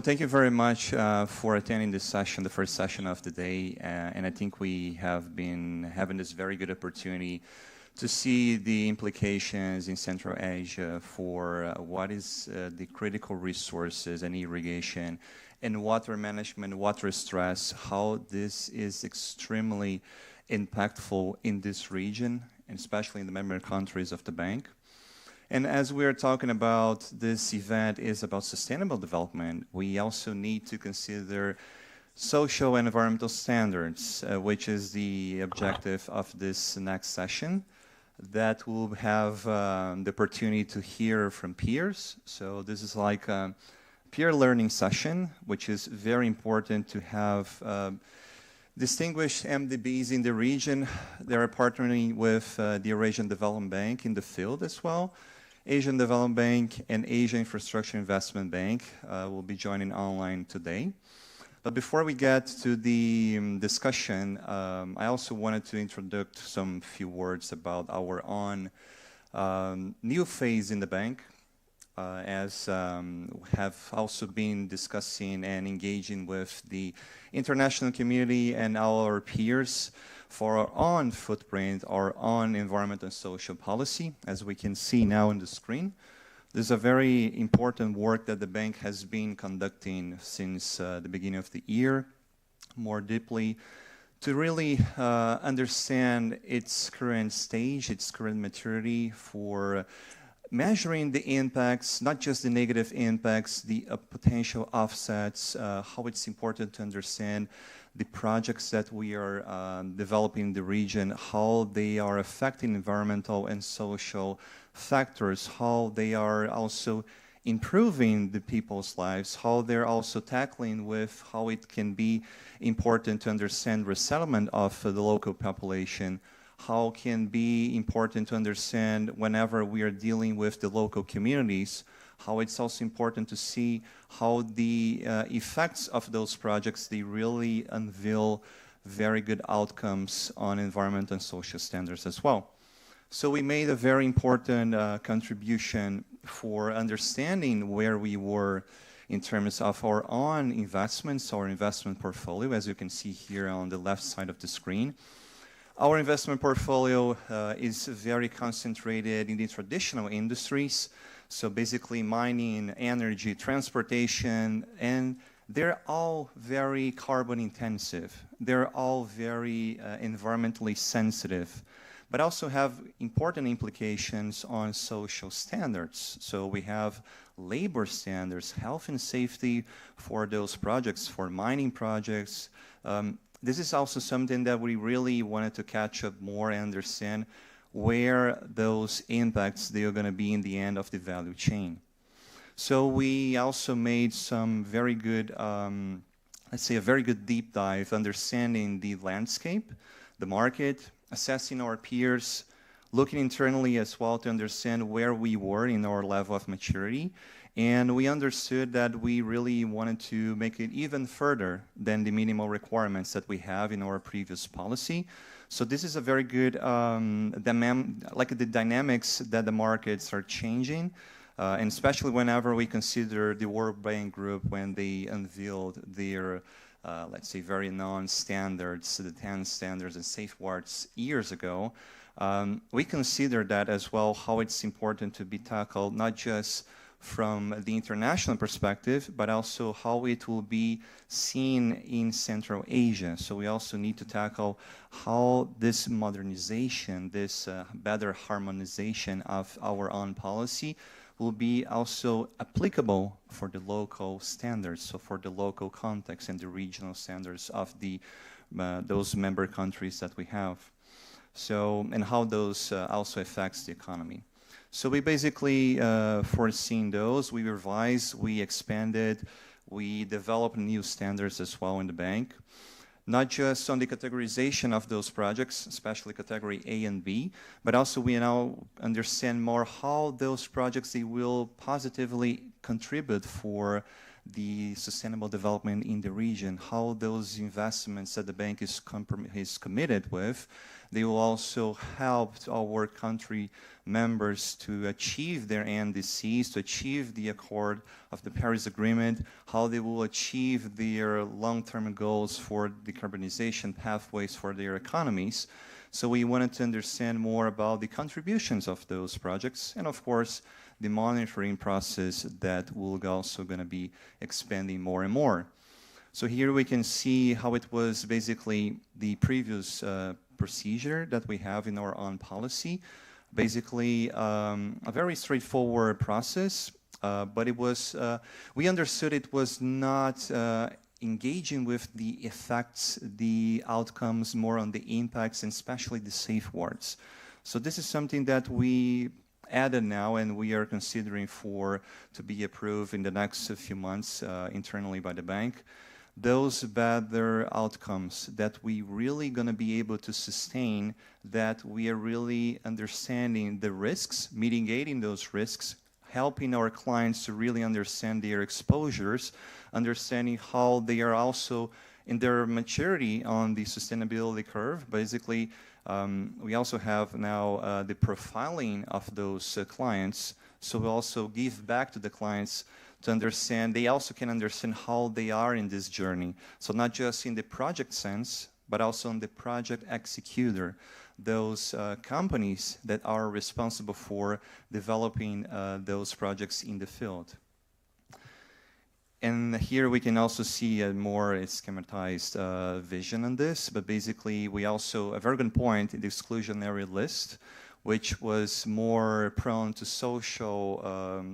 Thank you very much for attending this session, the first session of the day. And I think we have been having this very good opportunity to see the implications in Central Asia for what is the critical resources and irrigation and water management, water stress, how this is extremely impactful in this region, and especially in the member countries of the bank. And as we're talking about this event is about sustainable development, we also need to consider social and environmental standards, which is the objective of this next session, that will have the opportunity to hear from peers. So this is like a peer learning session, which is very important to have distinguished MDBs in the region. They are partnering with the Eurasian Development Bank in the field as well. Asian Development Bank and Asia Infrastructure Investment Bank will be joining online today. But before we get to the discussion, I also wanted to introduce some few words about our own new phase in the bank, as have also been discussing and engaging with the international community and our peers for our own footprint, our own environment and social policy, as we can see now on the screen. This is a very important work that the bank has been conducting since the beginning of the year, more deeply, to really understand its current stage, its current maturity for measuring the impacts, not just the negative impacts, the potential offsets, how it's important to understand the projects that we are developing in the region, how they are affecting environmental and social factors, how they are also improving the people's lives, how they're also tackling with how it can be important to understand resettlement of the local population, how can be important to understand whenever we are dealing with the local communities, how it's also important to see how the effects of those projects, they really unveil very good outcomes on environment and social standards as well. So we made a very important contribution for understanding where we were in terms of our own investments, our investment portfolio, as you can see here on the left side of the screen. Our investment portfolio is very concentrated in the traditional industries, so basically mining, energy, transportation, and they're all very carbon intensive. They're all very environmentally sensitive, but also have important implications on social standards. So we have labor standards, health and safety for those projects, for mining projects. This is also something that we really wanted to catch up more and understand where those impacts they are going to be in the end of the value chain. So we also made some very good, let's say a very good deep dive, understanding the landscape, the market, assessing our peers, looking internally as well to understand where we were in our level of maturity. And we understood that we really wanted to make it even further than the minimal requirements that we have in our previous policy. So this is a very good, like the dynamics that the markets are changing, and especially whenever we consider the World Bank Group when they unveiled their, let's say, very non-standards, the 10 standards and safeguards years ago. We consider that as well, how it's important to be tackled, not just from the international perspective, but also how it will be seen in Central Asia. So we also need to tackle how this modernization, this better harmonization of our own policy will be also applicable for the local standards, so for the local context and the regional standards of the those member countries that we have. So, and how those also affects the economy. So we basically foreseen those, we revised, we expanded, we developed new standards as well in the bank. Not just on the categorization of those projects, especially category A and B, but also we now understand more how those projects they will positively contribute for the sustainable development in the region, how those investments that the bank is committed with, they will also help our country members to achieve their NDCs, to achieve the accord of the Paris Agreement, how they will achieve their long-term goals for decarbonization pathways for their economies. So we wanted to understand more about the contributions of those projects, and of course, the monitoring process that will also going to be expanding more and more. So here we can see how it was basically the previous procedure that we have in our own policy. Basically, a very straightforward process, but it was, we understood it was not engaging with the effects, the outcomes, more on the impacts, and especially the safeguards. So this is something that we added now, and we are considering to be approved in the next few months internally by the bank. Those better outcomes that we really going to be able to sustain, that we are really understanding the risks, mitigating those risks, helping our clients to really understand their exposures, understanding how they are also in their maturity on the sustainability curve. Basically, we also have now the profiling of those clients, so we also give back to the clients to understand, they also can understand how they are in this journey. So not just in the project sense, but also in the project executor, those companies that are responsible for developing those projects in the field. And here we can also see a more schematized vision on this, but basically we also, a very good point, the exclusionary list, which was more prone to social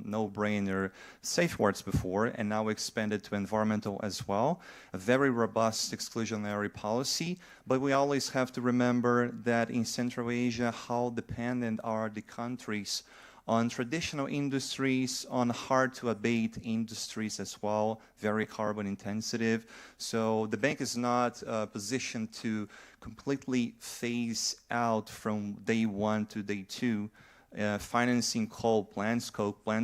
no-brainer safeguards before, and now expanded to environmental as well. A very robust exclusionary policy, but we always have to remember that in Central Asia, how dependent are the countries on traditional industries, on hard-to-abate industries as well, very carbon intensive. So the bank is not positioned to completely phase out from day one to day two, financing coke plants,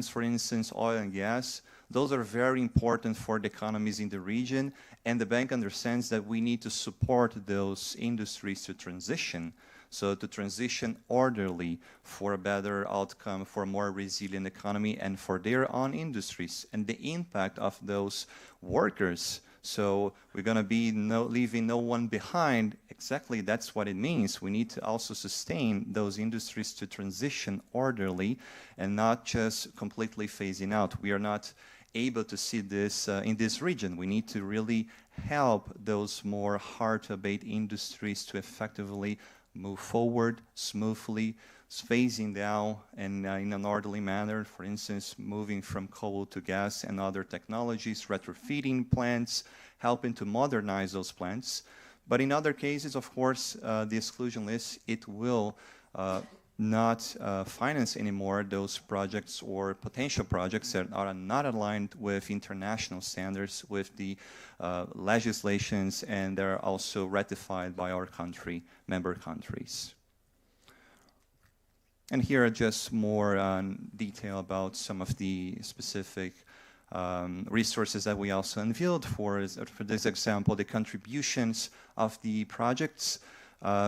for instance, oil and gas. Those are very important for the economies in the region, and the bank understands that we need to support those industries to transition. So to transition orderly for a better outcome, for a more resilient economy, and for their own industries, and the impact of those workers. So we're going to be leaving no one behind. Exactly, that's what it means. We need to also sustain those industries to transition orderly and not just completely phasing out. We are not able to see this in this region. We need to really help those more hard-to-abate industries to effectively move forward smoothly, phasing down and in an orderly manner, for instance, moving from coal to gas and other technologies, retrofitting plants, helping to modernize those plants. But in other cases, of course, the exclusion list, it will not finance anymore those projects or potential projects that are not aligned with international standards, with the legislations, and they're also ratified by our country, member countries. And here are just more detail about some of the specific resources that we also unveiled for this example, the contributions of the projects.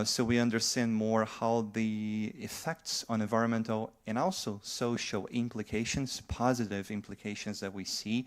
So we understand more how the effects on environmental and also social implications, positive implications that we see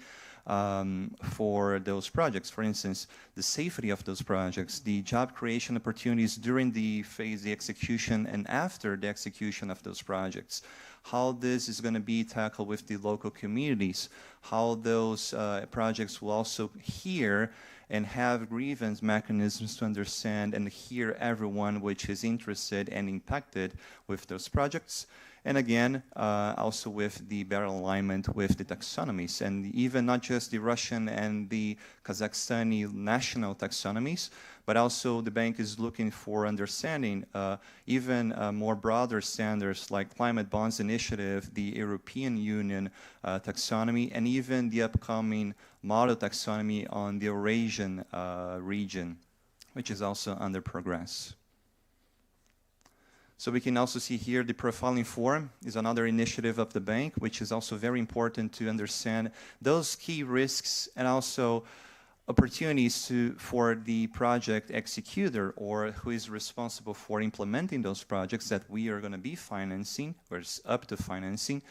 for those projects. For instance, the safety of those projects, the job creation opportunities during the phase, the execution, and after the execution of those projects. How this is going to be tackled with the local communities, how those projects will also hear and have grievance mechanisms to understand and hear everyone which is interested and impacted with those projects. And again, also with the better alignment with the taxonomies, and even not just the Russian and the Kazakhstani national taxonomies, but also the bank is looking for understanding even more broader standards like Climate Bonds Initiative, the European Union taxonomy, and even the upcoming model taxonomy on the Eurasian region, which is also under progress. So we can also see here the Profiling Forum is another initiative of the bank, which is also very important to understand those key risks and also opportunities for the project executor or who is responsible for implementing those projects that we are going to be financing or is up to financing,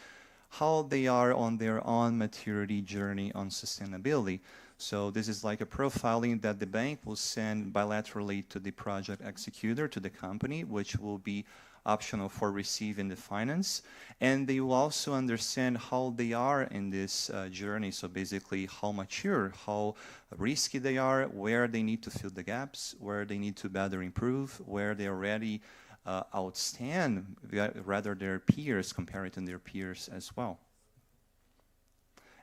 how they are on their own maturity journey on sustainability. So this is like a profiling that the bank will send bilaterally to the project executor, to the company, which will be optional for receiving the finance. And they will also understand how they are in this journey. So basically how mature, how risky they are, where they need to fill the gaps, where they need to better improve, where they already outstand rather their peers, compared to their peers as well.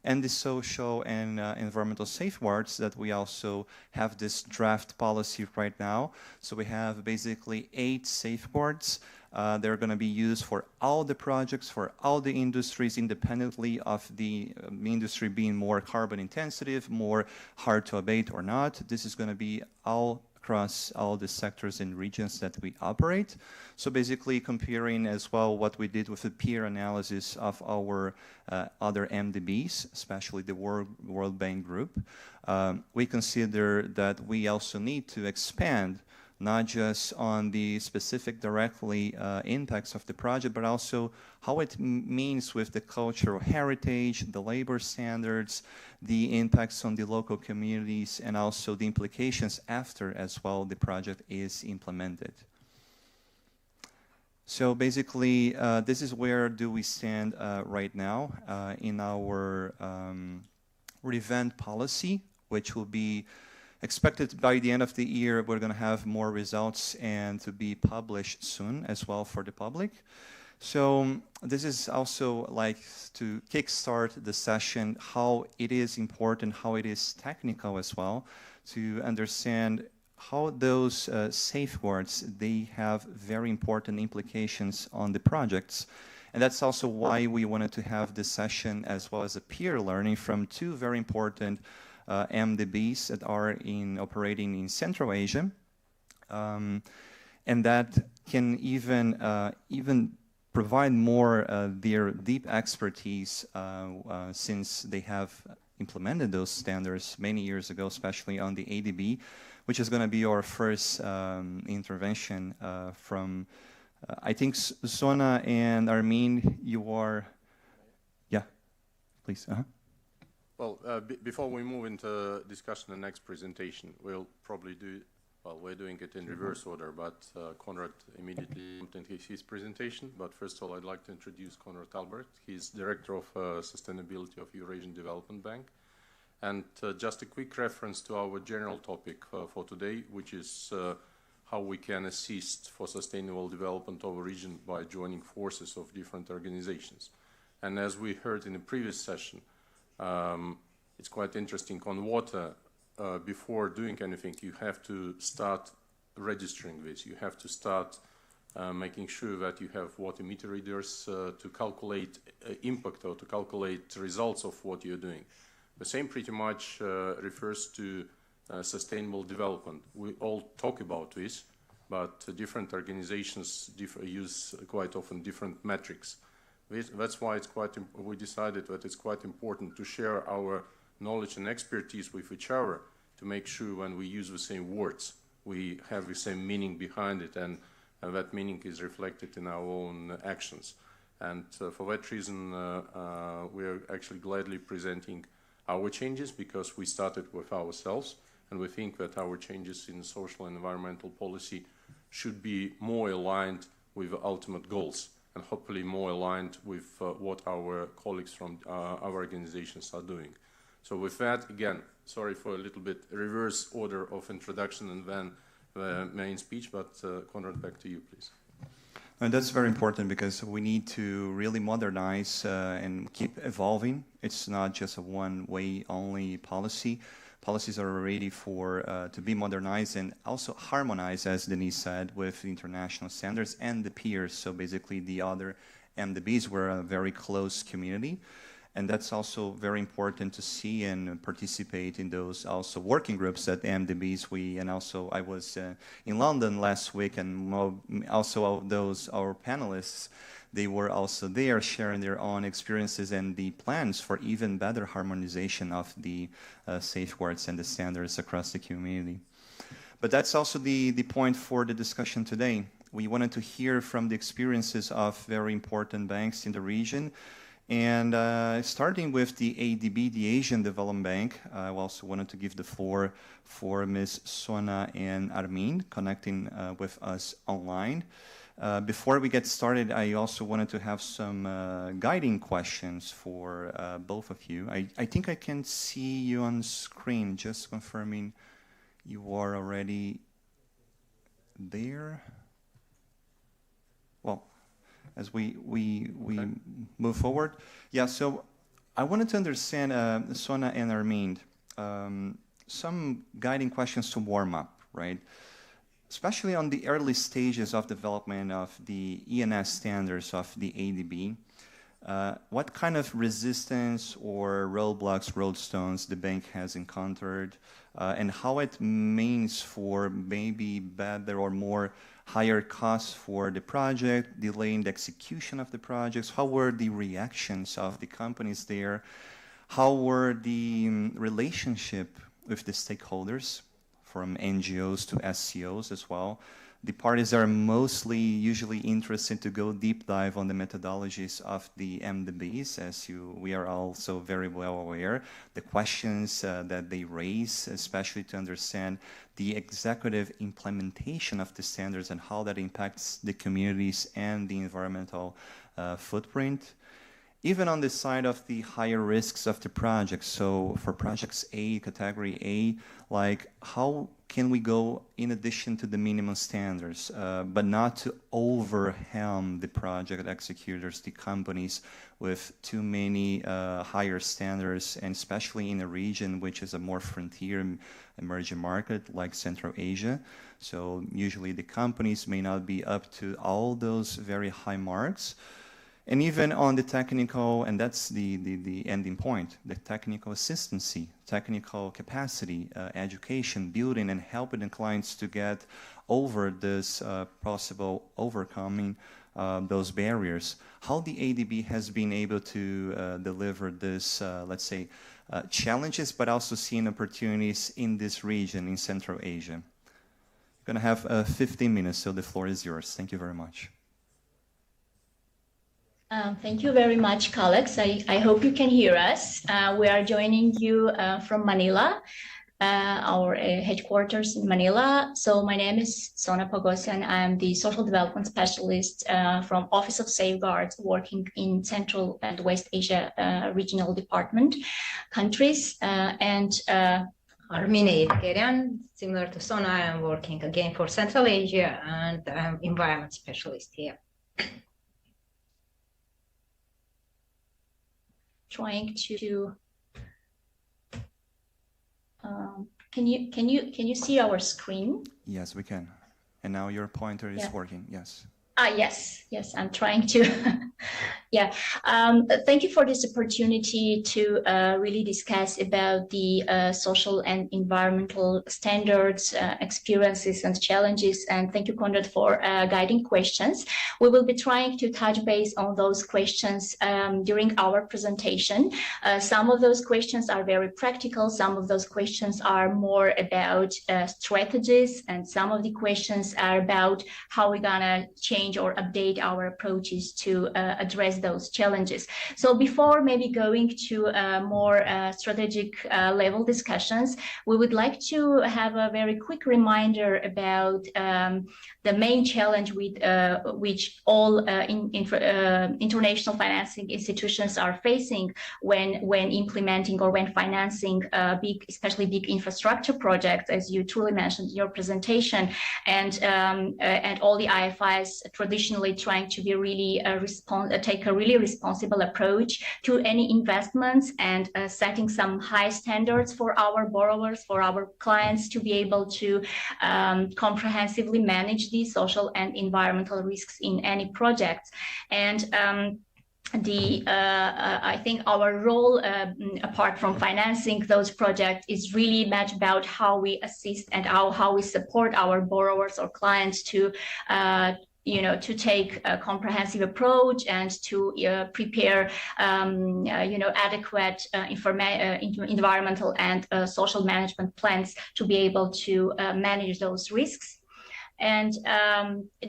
And the social and environmental safeguards that we also have this draft policy right now. So we have basically 8 safeguards. They're going to be used for all the projects, for all the industries, independently of the industry being more carbon intensive, more hard to abate or not. This is going to be all across all the sectors and regions that we operate. So basically comparing as well what we did with the peer analysis of our other MDBs, especially the World Bank Group, we consider that we also need to expand not just on the specific directly impacts of the project, but also how it means with the cultural heritage, the labor standards, the impacts on the local communities, and also the implications after as well the project is implemented. So basically, this is where do we stand right now in our revamped policy, which will be expected by the end of the year. We're going to have more results and to be published soon as well for the public. So this is also like to kickstart the session, how it is important, how it is technical as well, to understand how those safeguards, they have very important implications on the projects. And that's also why we wanted to have this session as well as a peer learning from 2 very important MDBs that are operating in Central Asia, and that can even provide more their deep expertise since they have implemented those standards many years ago, especially on the ADB, which is going to be our first intervention from, I think, Sona and Armin, you are, yeah, please. Well, before we move into discussion the next presentation, we'll probably do, well, we're doing it in reverse order, but Konrad immediately jumped into his presentation. But first of all, I'd like to introduce Konrad Albert. He's Director of Sustainability of Eurasian Development Bank. And just a quick reference to our general topic for today, which is how we can assist for sustainable development of a region by joining forces of different organizations. And as we heard in the previous session, it's quite interesting on water. Before doing anything, you have to start registering this. You have to start making sure that you have water meter readers to calculate impact or to calculate results of what you're doing. The same pretty much refers to sustainable development. We all talk about this, but different organizations use quite often different metrics. That's why we decided that it's quite important to share our knowledge and expertise with each other to make sure when we use the same words, we have the same meaning behind it, and that meaning is reflected in our own actions. And for that reason, we are actually gladly presenting our changes, because we started with ourselves, and we think that our changes in social and environmental policy should be more aligned with the ultimate goals, and hopefully more aligned with what our colleagues from our organizations are doing. So with that, again, sorry for a little bit reverse order of introduction and then the main speech, but Konrad, back to you, please. And that's very important, because we need to really modernize and keep evolving. It's not just a one-way only policy. Policies are ready to be modernized and also harmonized, as Denise said, with international standards and the peers. So basically the other MDBs were a very close community. And that's also very important to see and participate in those also working groups at MDBs. And also I was in London last week, and also our panelists, they were also there sharing their own experiences and the plans for even better harmonization of the safeguards and the standards across the community. But that's also the point for the discussion today. We wanted to hear from the experiences of very important banks in the region. And starting with the ADB, the Asian Development Bank, I also wanted to give the floor for Ms. Sona and Armin connecting with us online. Before we get started, I also wanted to have some guiding questions for both of you. I think I can see you on screen, just confirming you are already there. Well, as we move forward. Yeah, so I wanted to understand, Sona and Armin, some guiding questions to warm up, right? Especially on the early stages of development of the ENS standards of the ADB. What kind of resistance or roadblocks, roadstones the bank has encountered, and how it means for maybe better or more higher costs for the project, delaying the execution of the projects? How were the reactions of the companies there? How were the relationship with the stakeholders, from NGOs to SCOs as well? The parties are mostly usually interested to go deep dive on the methodologies of the MDBs, as we are also very well aware. The questions that they raise, especially to understand the executive implementation of the standards and how that impacts the communities and the environmental footprint. Even on the side of the higher risks of the project, so for projects A, category A, like how can we go in addition to the minimum standards, but not to overwhelm the project executors, the companies, with too many higher standards, and especially in a region which is a more frontier emerging market like Central Asia. So usually the companies may not be up to all those very high marks. And even on the technical, and that's the ending point, the technical assistancy, technical capacity, education, building, and helping the clients to get over this possible overcoming those barriers. How the ADB has been able to deliver this, let's say, challenges, but also seeing opportunities in this region, in Central Asia. I'm going to have 15 minutes, so the floor is yours. Thank you very much. Thank you very much, Kalex. I hope you can hear us. We are joining you from Manila, our headquarters in Manila. So my name is Sona Pagosian. I'm the social development specialist from Office of Safeguards, working in Central and West Asia regional department countries. Armin Eidkerian, similar to Sona, I am working again for Central Asia, and I'm environment specialist here. Trying to can you see our screen? Yes, we can. And now your pointer is working. Yes. Yes, I'm trying to. Yeah, thank you for this opportunity to really discuss about the social and environmental standards, experiences and challenges. And thank you, Konrad, for guiding questions. We will be trying to touch base on those questions during our presentation. Some of those questions are very practical. Some of those questions are more about strategies, and some of the questions are about how we're gonna change or update our approaches to address those challenges. So before maybe going to more strategic level discussions, we would like to have a very quick reminder about the main challenge with which all international financing institutions are facing when implementing or when financing big, especially big infrastructure projects, as you truly mentioned in your presentation, and all the IFIs traditionally trying to be really take a really responsible approach to any investments, and setting some high standards for our borrowers, for our clients, to be able to comprehensively manage these social and environmental risks in any project. And I think our role, apart from financing those projects, is really much about how we assist and how we support our borrowers or clients to to take a comprehensive approach and to prepare, adequate environmental and social management plans to be able to manage those risks. And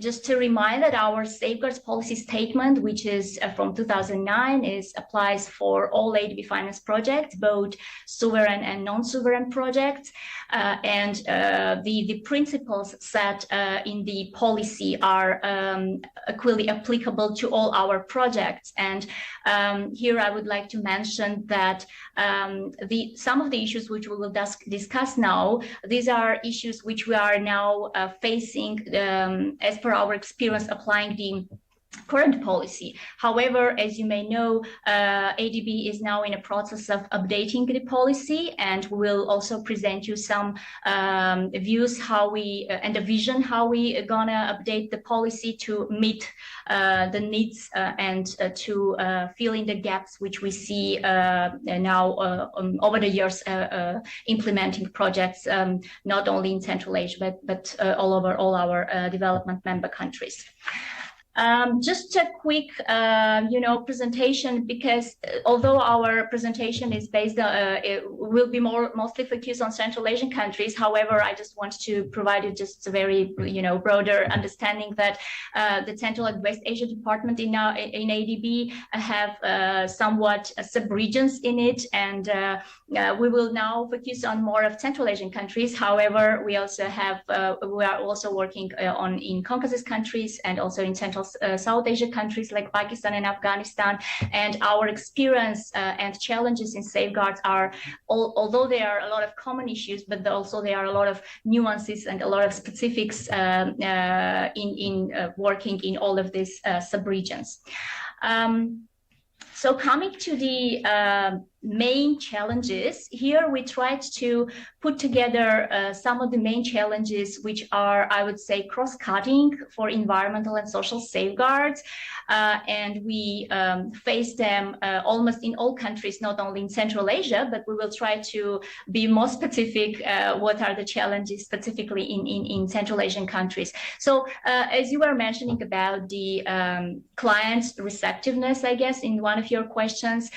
just to remind that our safeguards policy statement, which is from 2009, applies for all ADB finance projects, both sovereign and non-sovereign projects. And the principles set in the policy are equally applicable to all our projects. And here I would like to mention that some of the issues which we will discuss now, these are issues which we are now facing as per our experience applying the current policy. However, as you may know, ADB is now in a process of updating the policy, and we'll also present you some views and a vision how we are gonna update the policy to meet the needs and to fill in the gaps which we see now over the years implementing projects not only in Central Asia but all over all our development member countries. Just a quick, presentation, because although our presentation is based on, it will be mostly focused on Central Asian countries. However, I just want to provide you just a very, broader understanding that the Central and West Asia department in ADB have somewhat sub-regions in it, and we will now focus on more of Central Asian countries. However, we also have, we are also working in Caucasus countries and also in Central South Asia countries like Pakistan and Afghanistan. And our experience and challenges in safeguards are, although there are a lot of common issues, but also there are a lot of nuances and a lot of specifics in working in all of these sub-regions. So coming to the main challenges, here we tried to put together some of the main challenges which are, I would say, cross-cutting for environmental and social safeguards, and we face them almost in all countries, not only in Central Asia, but we will try to be more specific what are the challenges specifically in Central Asian countries. So as you were mentioning about the client's receptiveness, I guess, in one of your questions,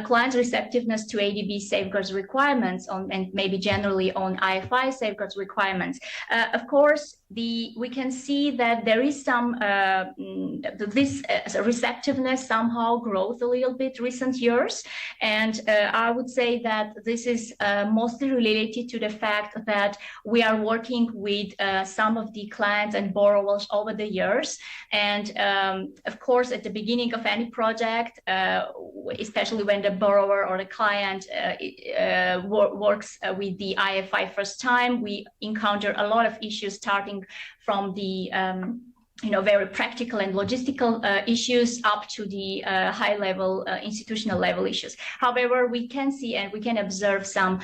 client's receptiveness to ADB safeguards requirements and maybe generally on IFI safeguards requirements. Of course, we can see that there is some this receptiveness somehow grows a little bit recent years, and I would say that this is mostly related to the fact that we are working with some of the clients and borrowers over the years, and of course at the beginning of any project, especially when the borrower or the client works with the IFI first time, we encounter a lot of issues starting from the very practical and logistical issues up to the high-level institutional level issues. However, we can see and we can observe some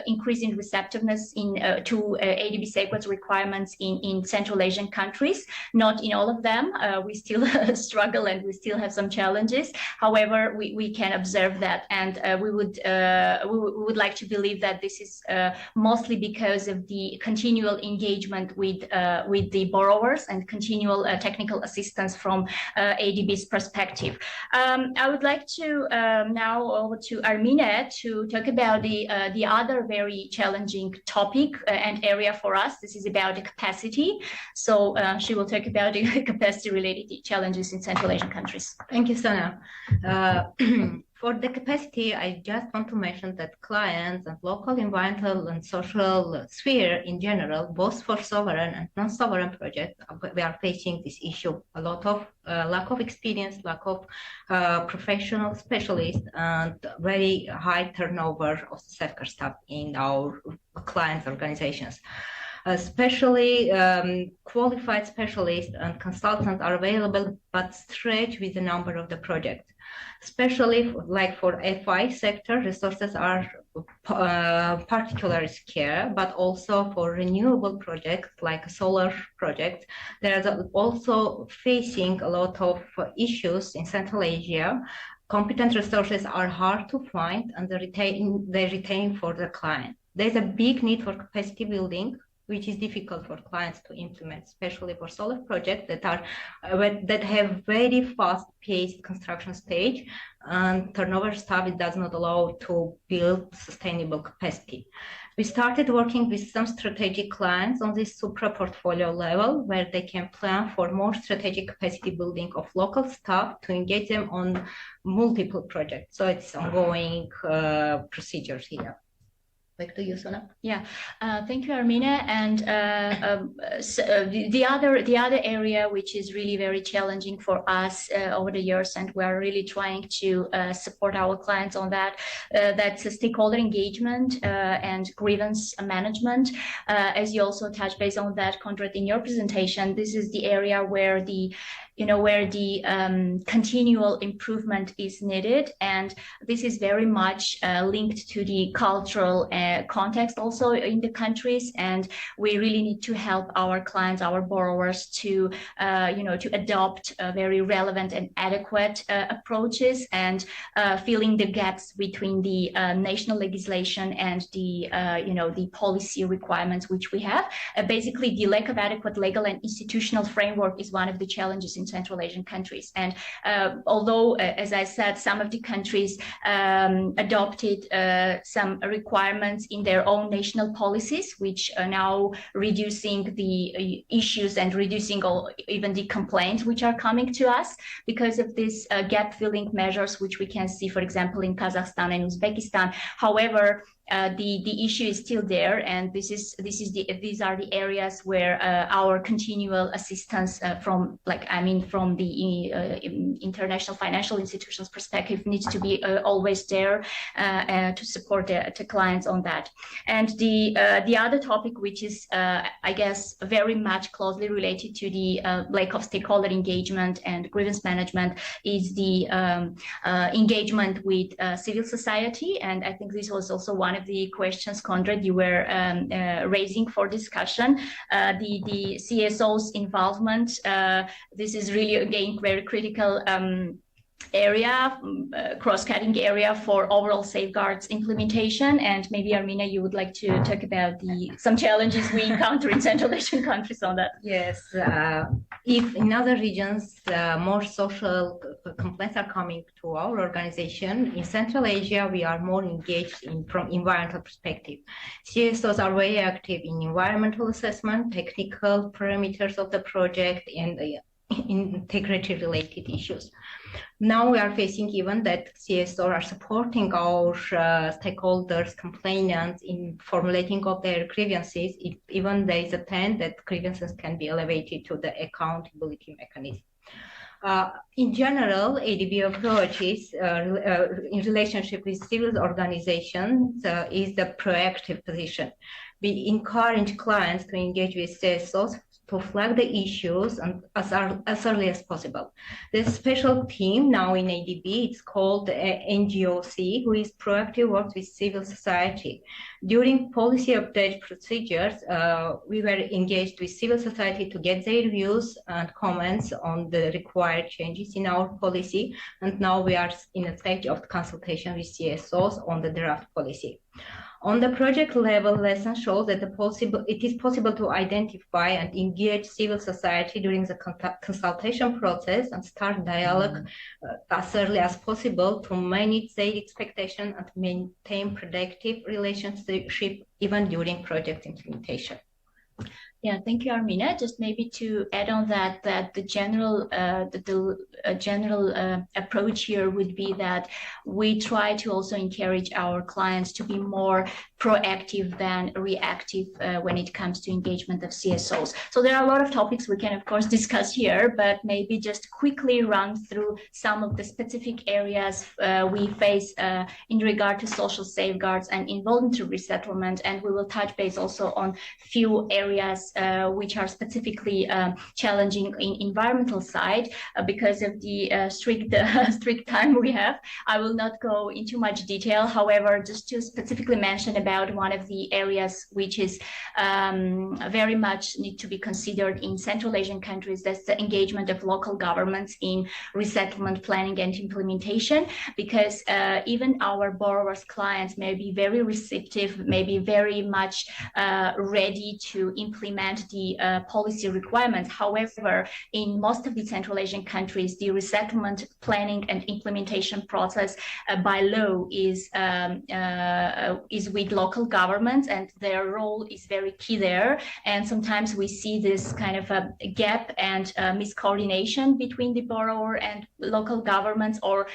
increasing receptiveness to ADB safeguards requirements in Central Asian countries. Not in all of them. We still struggle and we still have some challenges. However, we can observe that, and we would like to believe that this is mostly because of the continual engagement with the borrowers and continual technical assistance from ADB's perspective. I would like to now over to Armine to talk about the other very challenging topic and area for us. This is about the capacity. So she will talk about the capacity-related challenges in Central Asian countries. Thank you, Sana. For the capacity, I just want to mention that clients and local environmental and social sphere in general, both for sovereign and non-sovereign projects, we are facing this issue. A lot of lack of experience, lack of professional specialists, and very high turnover of safeguard staff in our clients' organizations. Especially qualified specialists and consultants are available, but stretch with the number of the projects. Especially like for FI sector, resources are particular care, but also for renewable projects like solar projects. There are also facing a lot of issues in Central Asia. Competent resources are hard to find, and they retain for the client. There's a big need for capacity building, which is difficult for clients to implement, especially for solar projects that have very fast-paced construction stage, and turnover stuff, it does not allow to build sustainable capacity. We started working with some strategic clients on this supra portfolio level, where they can plan for more strategic capacity building of local staff to engage them on multiple projects. So it's ongoing procedures here. Back to you, Sona. Yeah, thank you, Armina. And the other area which is really very challenging for us over the years, and we are really trying to support our clients on that, that's stakeholder engagement and grievance management. As you also touched base on that, Konrad, in your presentation, this is the area where the continual improvement is needed, and this is very much linked to the cultural context also in the countries, and we really need to help our clients, our borrowers, to adopt very relevant and adequate approaches, and filling the gaps between the national legislation and the policy requirements which we have. Basically, the lack of adequate legal and institutional framework is one of the challenges in Central Asian countries. And although, as I said, some of the countries adopted some requirements in their own national policies, which are now reducing the issues and reducing even the complaints which are coming to us because of these gap-filling measures, which we can see, for example, in Kazakhstan and Uzbekistan. However, the issue is still there, and these are the areas where our continual assistance from the international financial institutions perspective needs to be always there to support the clients on that. And the other topic, which is I guess very much closely related to the lack of stakeholder engagement and grievance management, is the engagement with civil society. And I think this was also one of the questions, Konrad, you were raising for discussion. The CSO's involvement, this is really, again, very critical area, cross-cutting area for overall safeguards implementation. And maybe, Armina, you would like to talk about some challenges we encounter in Central Asian countries on that. Yes, if in other regions more social complaints are coming to our organization, in Central Asia we are more engaged from environmental perspective. CSOs are very active in environmental assessment, technical parameters of the project, and integrity related issues. Now we are facing even that CSOs are supporting our stakeholders, complainants in formulating of their grievances, even there is a plan that grievances can be elevated to the accountability mechanism. In general, ADB approaches in relationship with civil organizations is the proactive position. We encourage clients to engage with CSOs to flag the issues and as early as possible. There's a special team now in ADB, it's called NGOC, who is proactive work with civil society. During policy update procedures, we were engaged with civil society to get their views and comments on the required changes in our policy. And now we are in a stage of consultation with CSOs on the draft policy. On the project level, lessons show that it is possible to identify and engage civil society during the consultation process and start dialogue as early as possible to manage their expectation and maintain productive relationship even during project implementation. Yeah, thank you, Armina. Just maybe to add on that the general approach here would be that we try to also encourage our clients to be more proactive than reactive when it comes to engagement of CSOs. So there are a lot of topics we can, of course, discuss here, but maybe just quickly run through some of the specific areas we face in regard to social safeguards and involuntary resettlement, and we will touch base also on few areas which are specifically challenging in environmental side because of the strict time we have. I will not go into much detail. However, just to specifically mention about one of the areas which is very much need to be considered in Central Asian countries, that's the engagement of local governments in resettlement planning and implementation, because even our borrowers' clients may be very receptive, may be very much ready to implement the policy requirements. However, in most of the Central Asian countries, the resettlement planning and implementation process by law is with local governments, and their role is very key there. And sometimes we see this kind of a gap and miscoordination between the borrower and local governments, or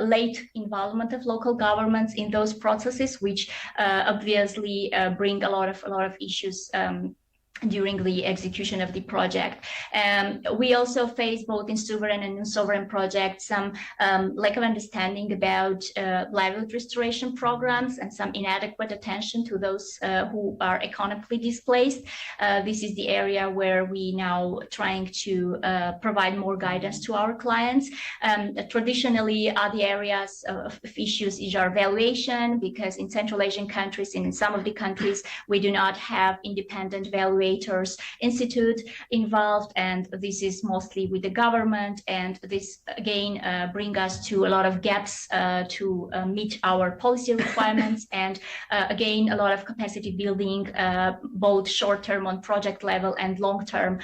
late involvement of local governments in those processes, which obviously bring a lot of issues during the execution of the project. We also face both in sovereign and non-sovereign projects some lack of understanding about livelihood restoration programs and some inadequate attention to those who are economically displaced. This is the area where we now trying to provide more guidance to our clients. Traditionally, other areas of issues is our valuation, because in Central Asian countries and in some of the countries, we do not have independent valuation institute involved, and this is mostly with the government, and this again bring us to a lot of gaps to meet our policy requirements, and again a lot of capacity building, both short-term on project level and long-term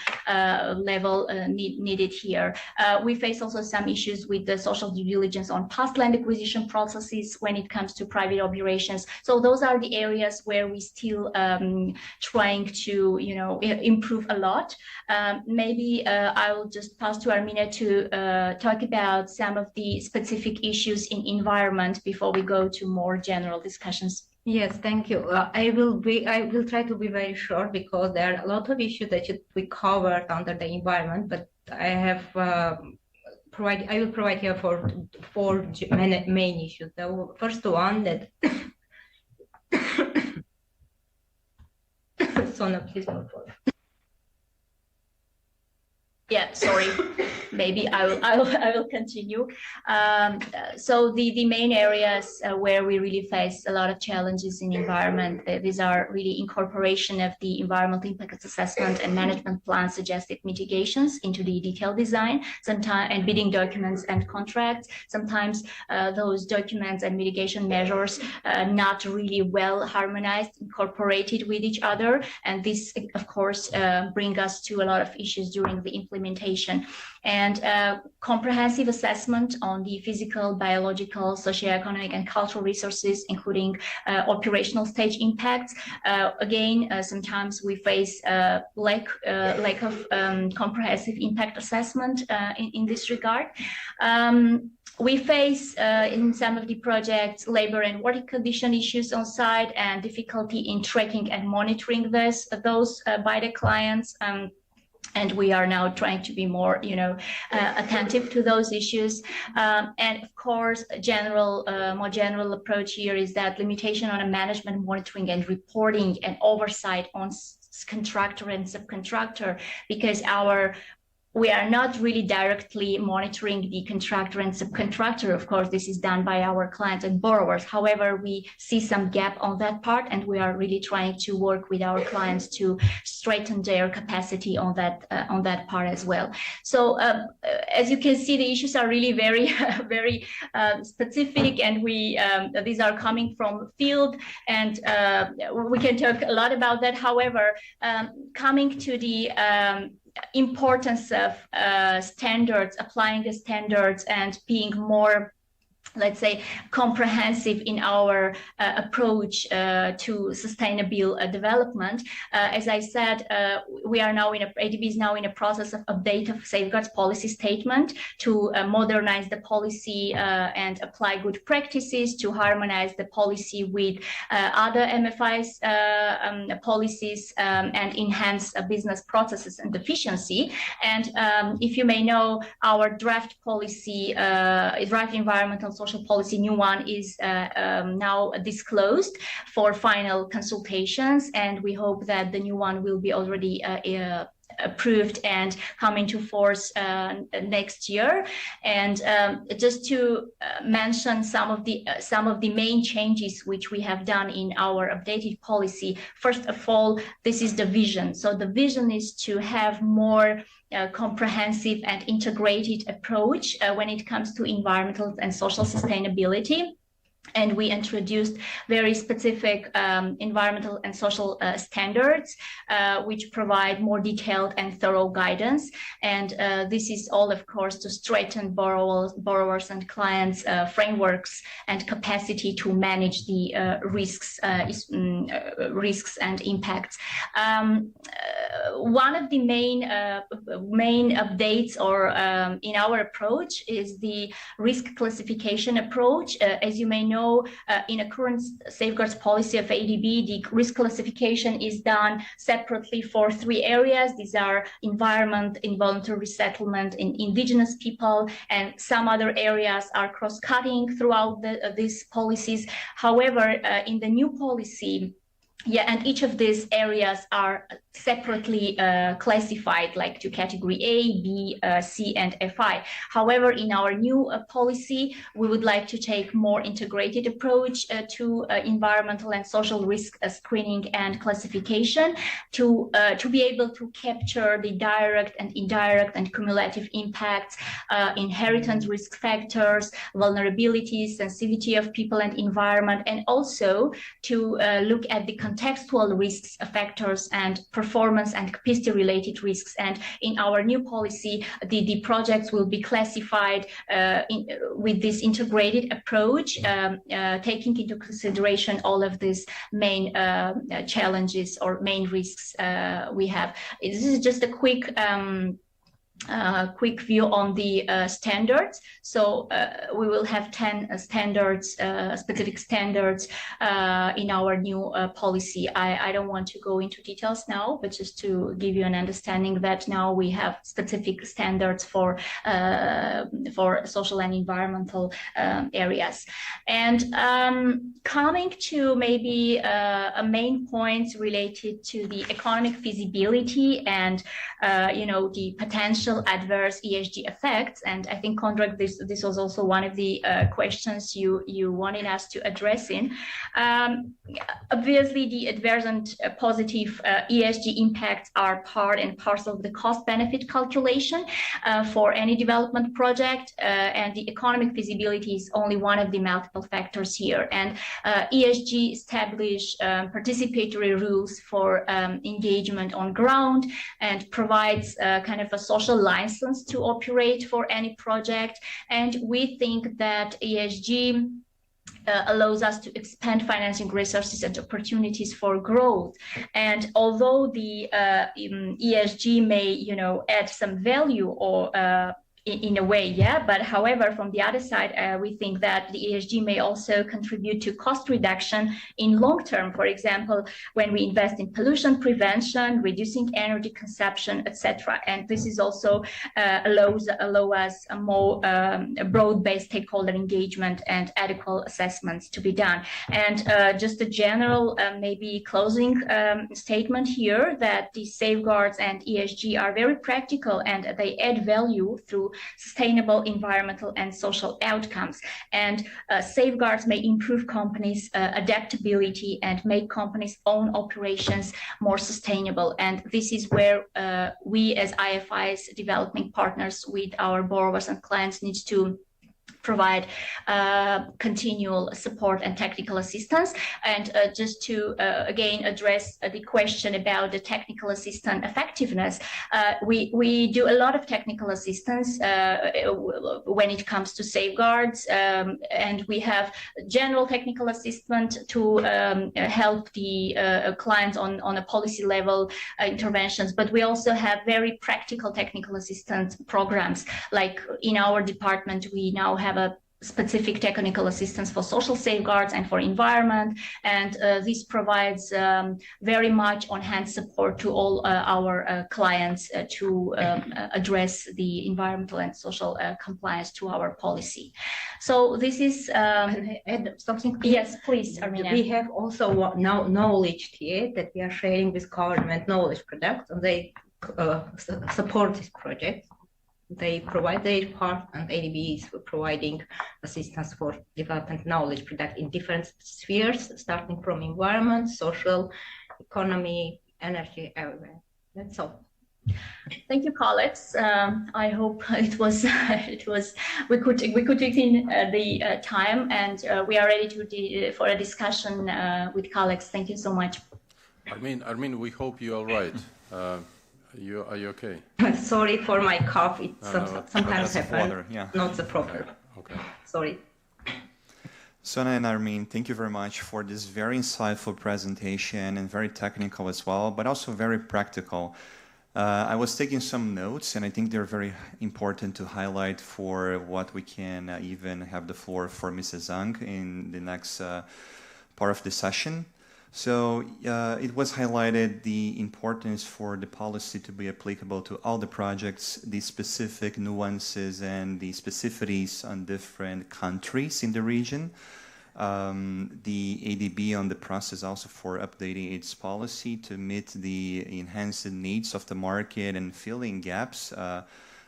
level needed here. We face also some issues with the social due diligence on past land acquisition processes when it comes to private operations. So those are the areas where we still trying to improve a lot. Maybe I will just pass to Armina to talk about some of the specific issues in environment before we go to more general discussions. Yes, thank you. I will try to be very short, because there are a lot of issues that should be covered under the environment, but I will provide here for four main issues. The first one that Sona, please move forward. Yeah, sorry. Maybe I will continue. So the main areas where we really face a lot of challenges in environment, these are really incorporation of the environmental impact assessment and management plan suggested mitigations into the detailed design, sometimes, and bidding documents and contracts. Sometimes those documents and mitigation measures not really well harmonized, incorporated with each other, and this of course bring us to a lot of issues during the implementation. And comprehensive assessment on the physical, biological, socioeconomic, and cultural resources, including operational stage impacts. Again, sometimes we face lack of comprehensive impact assessment in this regard. We face in some of the projects labor and working condition issues on site, and difficulty in tracking and monitoring those by the clients. And we are now trying to be more, attentive to those issues. And of course, more general approach here is that limitation on a management, monitoring, and reporting and oversight on contractor and subcontractor, because we are not really directly monitoring the contractor and subcontractor. Of course, this is done by our clients and borrowers. However, we see some gap on that part, and we are really trying to work with our clients to straighten their capacity on that part as well. So as you can see, the issues are really very, very specific, and these are coming from field, and we can talk a lot about that. However, coming to the importance of standards, applying the standards, and being more let's say, comprehensive in our approach to sustainable development. As I said, we are now ADB is now in a process of update of safeguards policy statement to modernize the policy and apply good practices, to harmonize the policy with other MFI's policies and enhance business processes and efficiency. And if you may know, our draft policy, draft environmental and social policy, new one, is now disclosed for final consultations, and we hope that the new one will be already approved and come into force next year. And just to mention some of the main changes which we have done in our updated policy. First of all, this is the vision. So the vision is to have more comprehensive and integrated approach when it comes to environmental and social sustainability. And we introduced very specific environmental and social standards, which provide more detailed and thorough guidance. And this is all, of course, to strengthen borrowers and clients' frameworks and capacity to manage the risks and impacts. One of the main updates or in our approach is the risk classification approach. As you may know, in a current safeguards policy of ADB, the risk classification is done separately for 3 areas. These are environment, involuntary resettlement, and indigenous people, and some other areas are cross-cutting throughout these policies. However, in the new policy, and each of these areas are separately classified, like to category A, B, C, and FI. However, in our new policy, we would like to take more integrated approach to environmental and social risk screening and classification to be able to capture the direct and indirect and cumulative impacts, inheritance risk factors, vulnerabilities, sensitivity of people and environment, and also to look at the contextual risks factors and performance and capacity related risks. And in our new policy, the projects will be classified with this integrated approach, taking into consideration all of these main challenges or main risks we have. This is just a quick view on the standards. So we will have 10 standards, specific standards in our new policy. I don't want to go into details now, but just to give you an understanding that now we have specific standards for social and environmental areas. And coming to maybe a main point related to the economic feasibility and the potential adverse ESG effects, and I think, Konrad, this was also one of the questions you wanted us to address in. Obviously, the adverse and positive ESG impacts are part and parcel of the cost-benefit calculation for any development project, and the economic feasibility is only one of the multiple factors here. And ESG establish participatory rules for engagement on ground and provides kind of a social license to operate for any project. And we think that ESG allows us to expand financing resources and opportunities for growth. And although the ESG may, add some value or in a way, but however, from the other side, we think that the ESG may also contribute to cost reduction in long term. For example, when we invest in pollution prevention, reducing energy consumption, etc. And this is also allow us a more broad-based stakeholder engagement and adequate assessments to be done. And just a general maybe closing statement here, that the safeguards and ESG are very practical and they add value through sustainable environmental and social outcomes. And safeguards may improve companies' adaptability and make companies' own operations more sustainable. And this is where we as IFIs, developing partners with our borrowers and clients, need to provide continual support and technical assistance. And just to again address the question about the technical assistance effectiveness, we do a lot of technical assistance when it comes to safeguards, and we have general technical assistance to help the clients on a policy level interventions, but we also have very practical technical assistance programs. Like in our department, we now have a specific technical assistance for social safeguards and for environment, and this provides very much on-hand support to all our clients to address the environmental and social compliance to our policy. So this is... Can I add something? Yes, please, Armina. We have also now knowledge tier that we are sharing with government knowledge products, and they support this project. They provide their part, and ADB is providing assistance for development knowledge product in different spheres, starting from environment, social, economy, energy, everywhere. That's all. Thank you, colleagues. I hope it was we could take in the time, and we are ready for a discussion with colleagues. Thank you so much. Armin, we hope you're all right. Are you okay? Sorry for my cough. It sometimes happens. Yeah. Not the proper. Okay. Sorry. Sona and Armin, thank you very much for this very insightful presentation and very technical as well, but also very practical. I was taking some notes, and I think they're very important to highlight for what we can even have the floor for Mrs. Zhang in the next part of the session. So it was highlighted the importance for the policy to be applicable to all the projects, the specific nuances and the specificities on different countries in the region. The ADB on the process also for updating its policy to meet the enhanced needs of the market and filling gaps.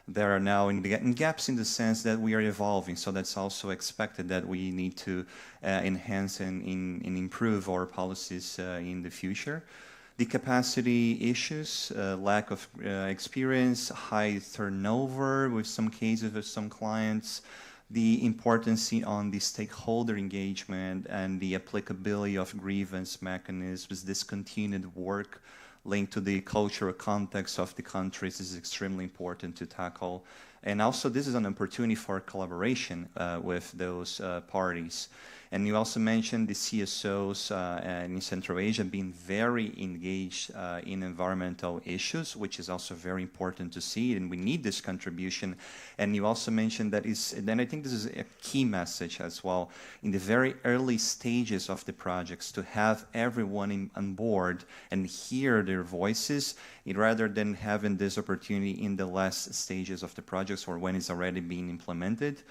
There are now gaps in the sense that we are evolving, so that's also expected that we need to enhance and improve our policies in the future. The capacity issues, lack of experience, high turnover with some cases of some clients, the importance on the stakeholder engagement and the applicability of grievance mechanisms, discontinued work linked to the cultural context of the countries is extremely important to tackle. And also this is an opportunity for collaboration with those parties. And you also mentioned the CSOs in Central Asia being very engaged in environmental issues, which is also very important to see, and we need this contribution. And you also mentioned that then I think this is a key message as well, in the very early stages of the projects, to have everyone on board and hear their voices, rather than having this opportunity in the last stages of the projects or when it's already being implemented.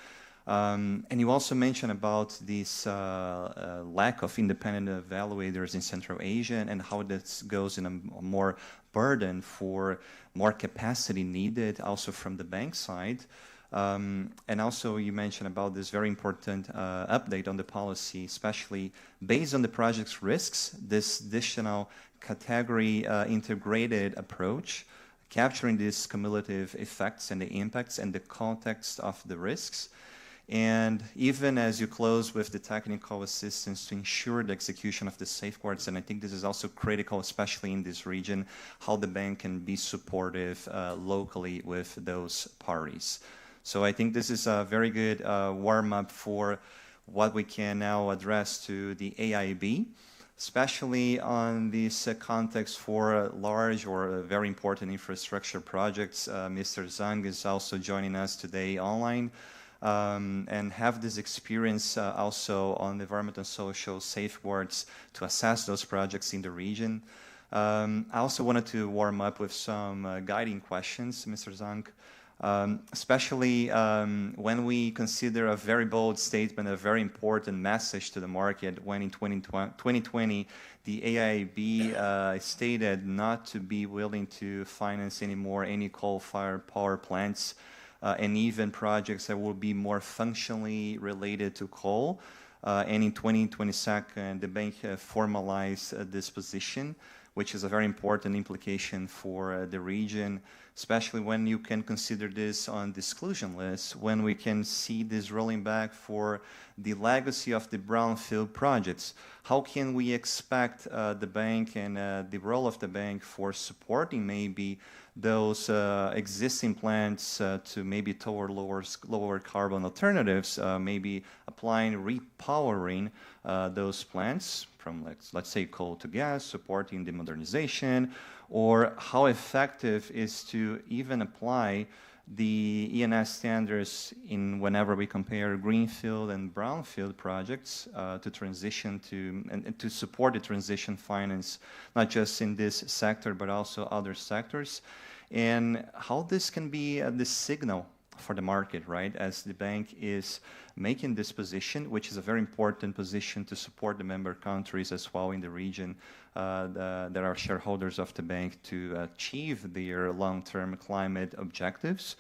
And you also mentioned about this lack of independent evaluators in Central Asia and how this goes in a more burden for more capacity needed also from the bank side. And also you mentioned about this very important update on the policy, especially based on the project's risks, this additional category integrated approach, capturing these cumulative effects and the impacts and the context of the risks. And even as you close with the technical assistance to ensure the execution of the safeguards, and I think this is also critical, especially in this region, how the bank can be supportive locally with those parties. So I think this is a very good warm-up for what we can now address to the AIIB, especially on this context for large or very important infrastructure projects. Mr. Zhang is also joining us today online. And have this experience also on the environmental and social safeguards to assess those projects in the region. I also wanted to warm up with some guiding questions, Mr. Zhang, especially when we consider a very bold statement, a very important message to the market when in 2020 the AIIB stated not to be willing to finance anymore any coal-fired power plants and even projects that will be more functionally related to coal. And in 2022, the bank formalized this position which is a very important implication for the region, especially when you can consider this on the exclusion list, when we can see this rolling back for the legacy of the brownfield projects. How can we expect the bank and the role of the bank for supporting maybe those existing plants to maybe toward lower carbon alternatives, maybe applying repowering those plants from, let's say, coal to gas, supporting the modernization, or how effective is to even apply the ENS standards in whenever we compare greenfield and brownfield projects to transition to and to support the transition finance, not just in this sector but also other sectors, and how this can be the signal for the market, right? As the bank is making this position, which is a very important position to support the member countries as well in the region that are shareholders of the bank to achieve their long-term climate objectives.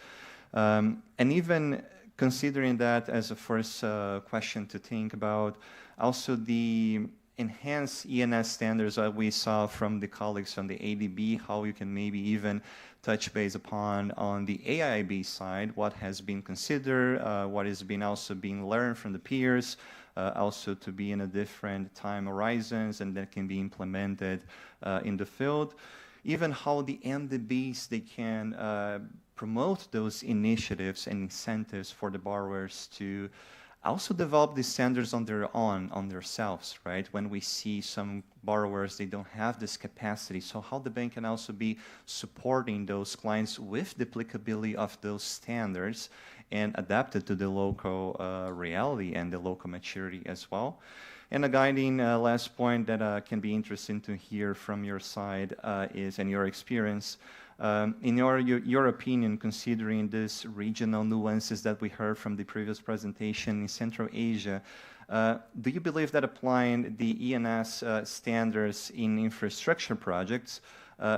And even considering that as a first question to think about, also the enhanced ENS standards that we saw from the colleagues from the ADB, how you can maybe even touch base upon on the AIIB side, what has been considered, what is being also being learned from the peers, also to be in a different time horizons and that can be implemented in the field. Even how the MDBs, they can promote those initiatives and incentives for the borrowers to also develop these standards on their own, on themselves, right? When we see some borrowers, they don't have this capacity. So how the bank can also be supporting those clients with the applicability of those standards and adapted to the local reality and the local maturity as well. And a guiding last point that can be interesting to hear from your side is, and your experience, in your opinion, considering these regional nuances that we heard from the previous presentation in Central Asia, do you believe that applying the ENS standards in infrastructure projects,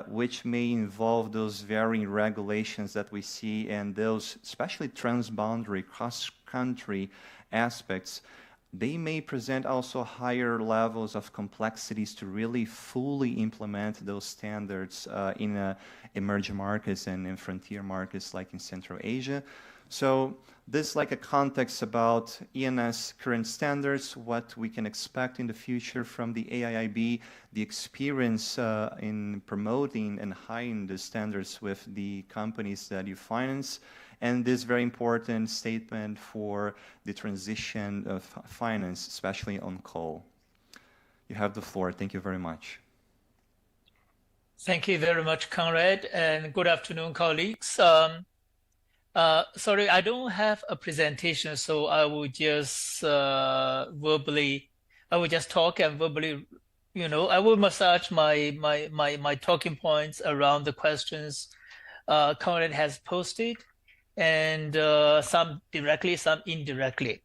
which may involve those varying regulations that we see and those especially transboundary, cross-country aspects, they may present also higher levels of complexities to really fully implement those standards in emerging markets and in frontier markets like in Central Asia. So this is like a context about ENS current standards, what we can expect in the future from the AIIB, the experience in promoting and highing the standards with the companies that you finance, and this very important statement for the transition of finance, especially on coal. You have the floor. Thank you very much. Thank you very much, Conrad, and good afternoon, colleagues. Sorry, I don't have a presentation, so I will just talk and verbally, I will massage my talking points around the questions Conrad has posted, and some directly, some indirectly.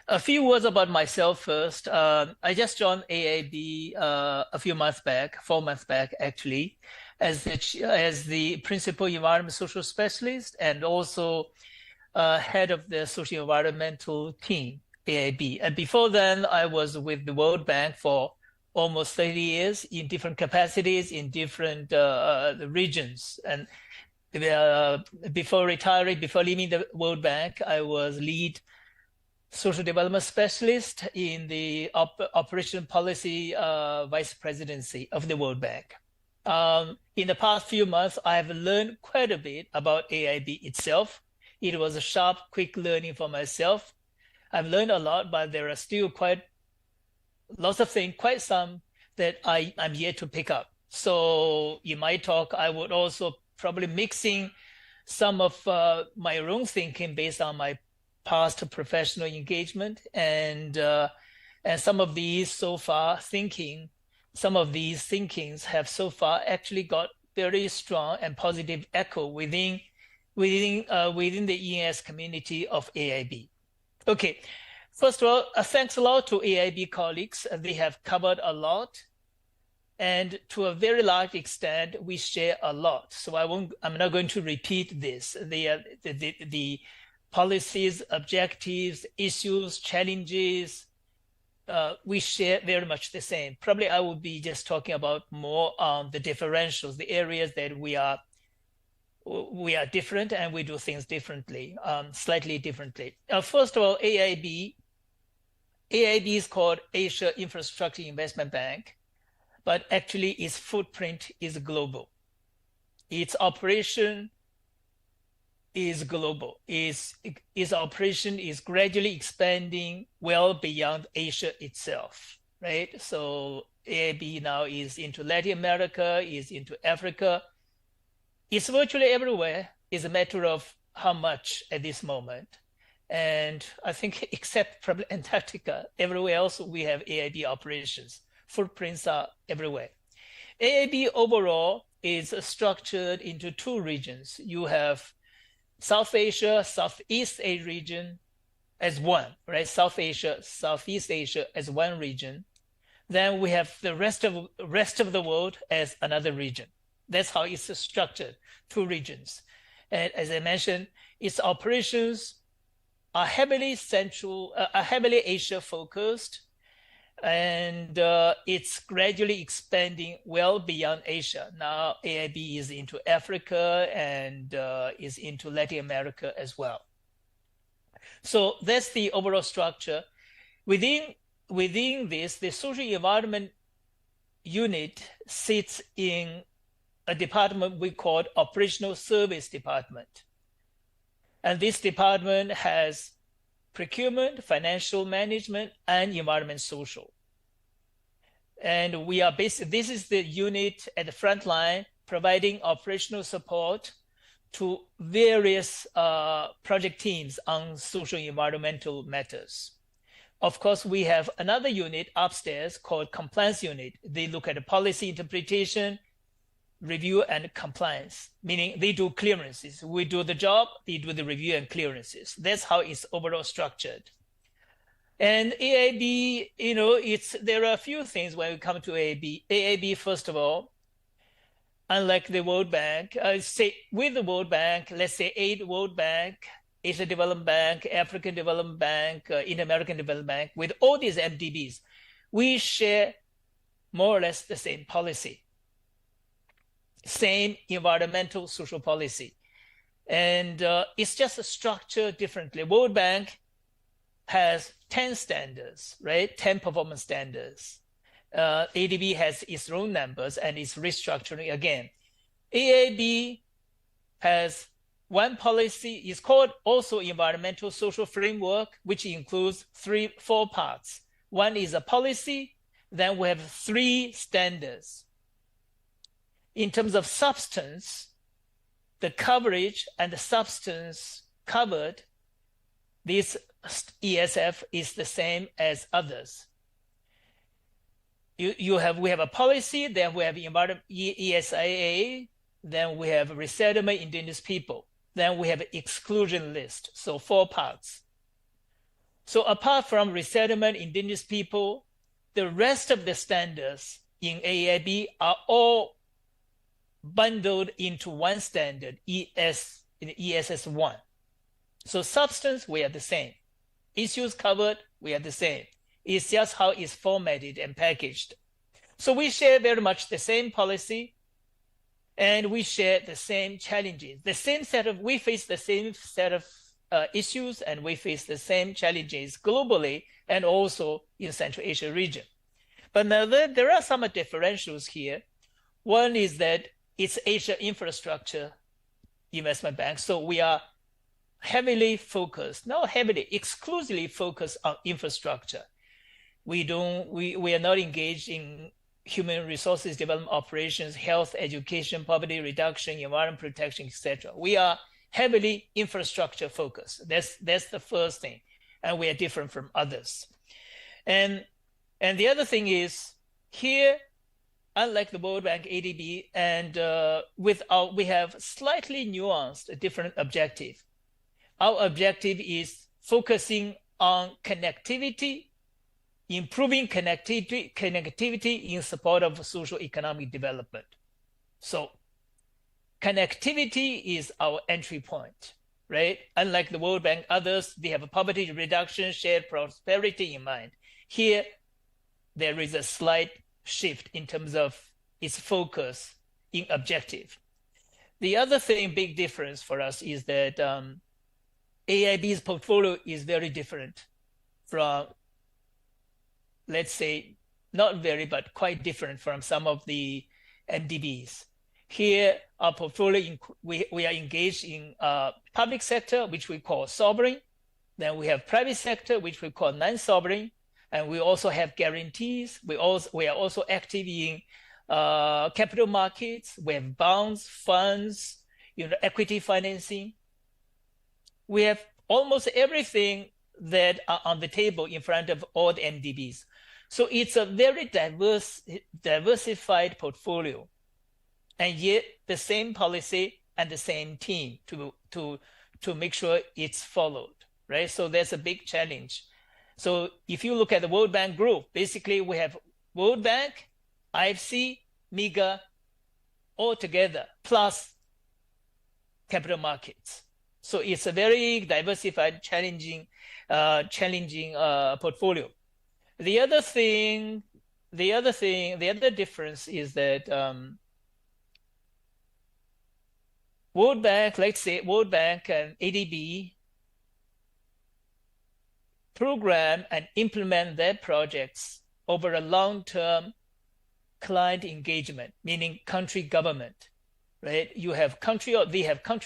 A few words about myself first. I just joined AIIB a few months back, 4 months back actually, as the principal environment social specialist and also head of the social environmental team, AIIB. And before then, I was with the World Bank for almost 30 years in different capacities in different regions. And before retiring, before leaving the World Bank, I was lead social development specialist in the operation policy vice presidency of the World Bank. In the past few months, I have learned quite a bit about AIIB itself. It was a sharp, quick learning for myself. I've learned a lot, but there are still lots of things, quite some that I'm yet to pick up. So in my talk, I would also probably mixing some of my own thinking based on my past professional engagement and some of these so far thinking. Some of these thinkings have so far actually got very strong and positive echo within the ENS community of AIIB. Okay, first of all, thanks a lot to AIIB colleagues. They have covered a lot, and to a very large extent, we share a lot. So I'm not going to repeat this. The policies, objectives, issues, challenges, we share very much the same. Probably I will be just talking about more on the differentials, the areas that we are different and we do things differently, slightly differently. First of all, AIB is called Asia Infrastructure Investment Bank, but actually its footprint is global. Its operation is global. Its operation is gradually expanding well beyond Asia itself, right? So AIB now is into Latin America, is into Africa. It's virtually everywhere. It's a matter of how much at this moment. And I think except probably Antarctica, everywhere else we have AIB operations. Footprints are everywhere. AIB overall is structured into two regions. You have South Asia, Southeast Asia region as one, right? South Asia, Southeast Asia as one region. Then we have the rest of the world as another region. That's how it's structured, two regions. And as I mentioned, its operations are heavily Asia focused, and it's gradually expanding well beyond Asia. Now AIB is into Africa and is into Latin America as well. So that's the overall structure. Within this, the social environment unit sits in a department we call Operational Service Department. And this department has procurement, financial management, and environment social. And we are this is the unit at the front line providing operational support to various project teams on social environmental matters. Of course, we have another unit upstairs called Compliance Unit. They look at the policy interpretation, review, and compliance, meaning they do clearances. We do the job, they do the review and clearances. That's how it's overall structured. And AIB, there are a few things when we come to AIB. AIB, first of all, unlike the World Bank, say with the World Bank, let's say aid World Bank, Asia Development Bank, African Development Bank, Inter-American Development Bank, with all these MDBs, we share more or less the same policy, same environmental social policy. And it's just structured differently. World Bank has 10 standards, right? 10 performance standards. ADB has its own numbers and it's restructuring again. AIB has one policy, is called also environmental social framework, which includes 4 parts. One is a policy, then we have 3 standards. In terms of substance, the coverage and the substance covered, this ESF is the same as others. We have a policy, then we have ESIA, then we have resettlement indigenous people, then we have exclusion list, so 4 parts. So apart from resettlement indigenous people, the rest of the standards in AIB are all bundled into one standard, ESS1. So substance, we are the same. Issues covered, we are the same. It's just how it's formatted and packaged. So we share very much the same policy, and we share the same challenges. We face the same set of issues, and we face the same challenges globally and also in Central Asia region. But now there are some differentials here. One is that it's Asia Infrastructure Investment Bank, so we are exclusively focused on infrastructure. We are not engaged in human resources development operations, health, education, poverty reduction, environment protection, etc. We are heavily infrastructure focused. That's the first thing, and we are different from others. And the other thing is here, unlike the World Bank, ADB, and we have slightly nuanced different objective. Our objective is focusing on connectivity, improving connectivity in support of social economic development. So connectivity is our entry point, right? Unlike the World Bank, others, they have a poverty reduction, shared prosperity in mind. Here, there is a slight shift in terms of its focus in objective. The other thing, big difference for us is that AIB's portfolio is very different from, let's say, not very, but quite different from some of the MDBs. Here, our portfolio, we are engaged in public sector, which we call sovereign. Then we have private sector, which we call non-sovereign. And we also have guarantees. We are also active in capital markets. We have bonds, funds, equity financing. We have almost everything that are on the table in front of all the MDBs. So it's a very diversified portfolio, and yet the same policy and the same team to make sure it's followed, right? So there's a big challenge. So if you look at the World Bank Group, basically we have World Bank, IFC, MIGA, all together, plus capital markets. So it's a very diversified, challenging portfolio. The other difference is that World Bank, let's say World Bank and ADB program and implement their projects over a long-term client engagement, meaning country government, right? They have country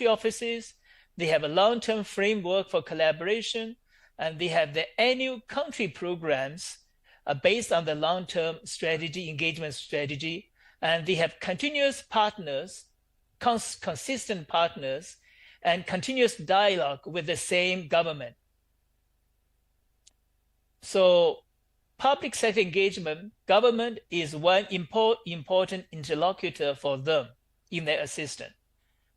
offices, they have a long-term framework for collaboration, and they have the annual country programs based on the long-term strategy, engagement strategy, and they have continuous partners, consistent partners, and continuous dialogue with the same government. So public sector engagement, government is one important interlocutor for them in their assistance.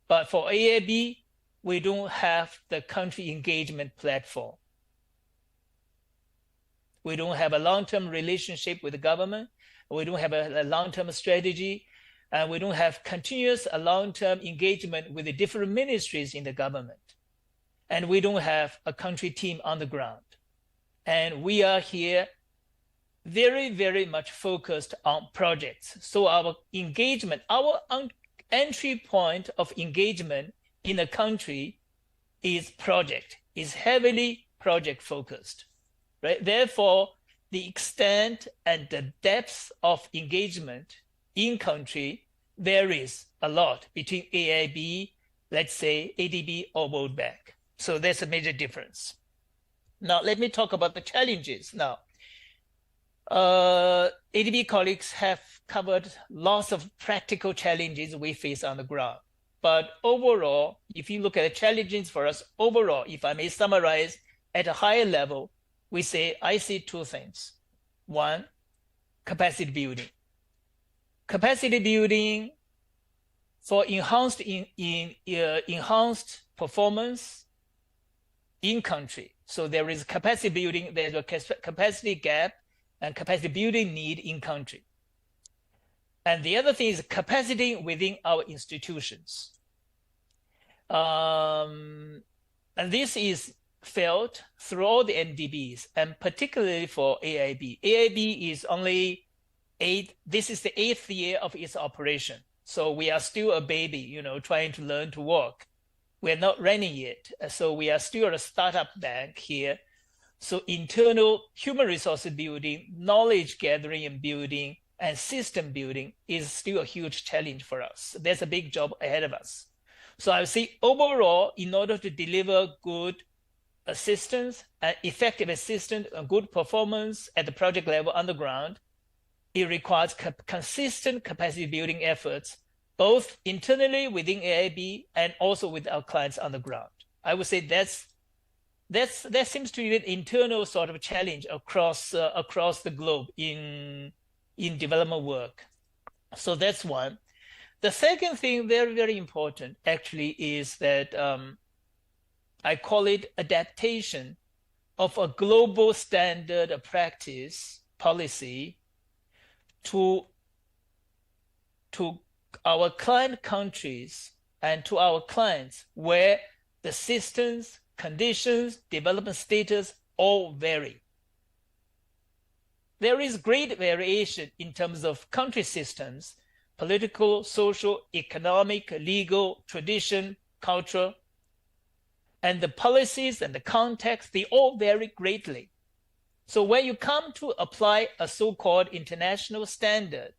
But for AIB, we don't have the country engagement platform. We don't have a long-term relationship with the government. We don't have a long-term strategy. And we don't have continuous long-term engagement with the different ministries in the government. And we don't have a country team on the ground. And we are here very, very much focused on projects. So our engagement, our entry point of engagement in a country is project, is heavily project focused, right? Therefore, the extent and the depth of engagement in country varies a lot between AIB, let's say ADB or World Bank. So there's a major difference. Now, let me talk about the challenges. Now, ADB colleagues have covered lots of practical challenges we face on the ground. But overall, if you look at the challenges for us overall, if I may summarize at a higher level, I see two things. One, capacity building. Capacity building for enhanced performance in country. So there is capacity building, there's a capacity gap and capacity building need in country. And the other thing is capacity within our institutions. And this is felt through all the MDBs, and particularly for AIB. AIB is this is the 8th year of its operation. So we are still a baby, trying to learn to walk. We're not running yet. So we are still a startup bank here. So internal human resources building, knowledge gathering and building, and system building is still a huge challenge for us. There's a big job ahead of us. So I would say overall, in order to deliver good assistance, effective assistance, and good performance at the project level on the ground, it requires consistent capacity building efforts, both internally within AIB and also with our clients on the ground. I would say that seems to be an internal sort of challenge across the globe in development work. So that's one. The second thing, very, very important, actually, is that I call it adaptation of a global standard of practice policy to our client countries and to our clients, where the systems, conditions, development status all vary. there is great variation in terms of country systems, political, social, economic, legal, tradition, culture, and the policies and the context, they all vary greatly. So when you come to apply a so-called international standard,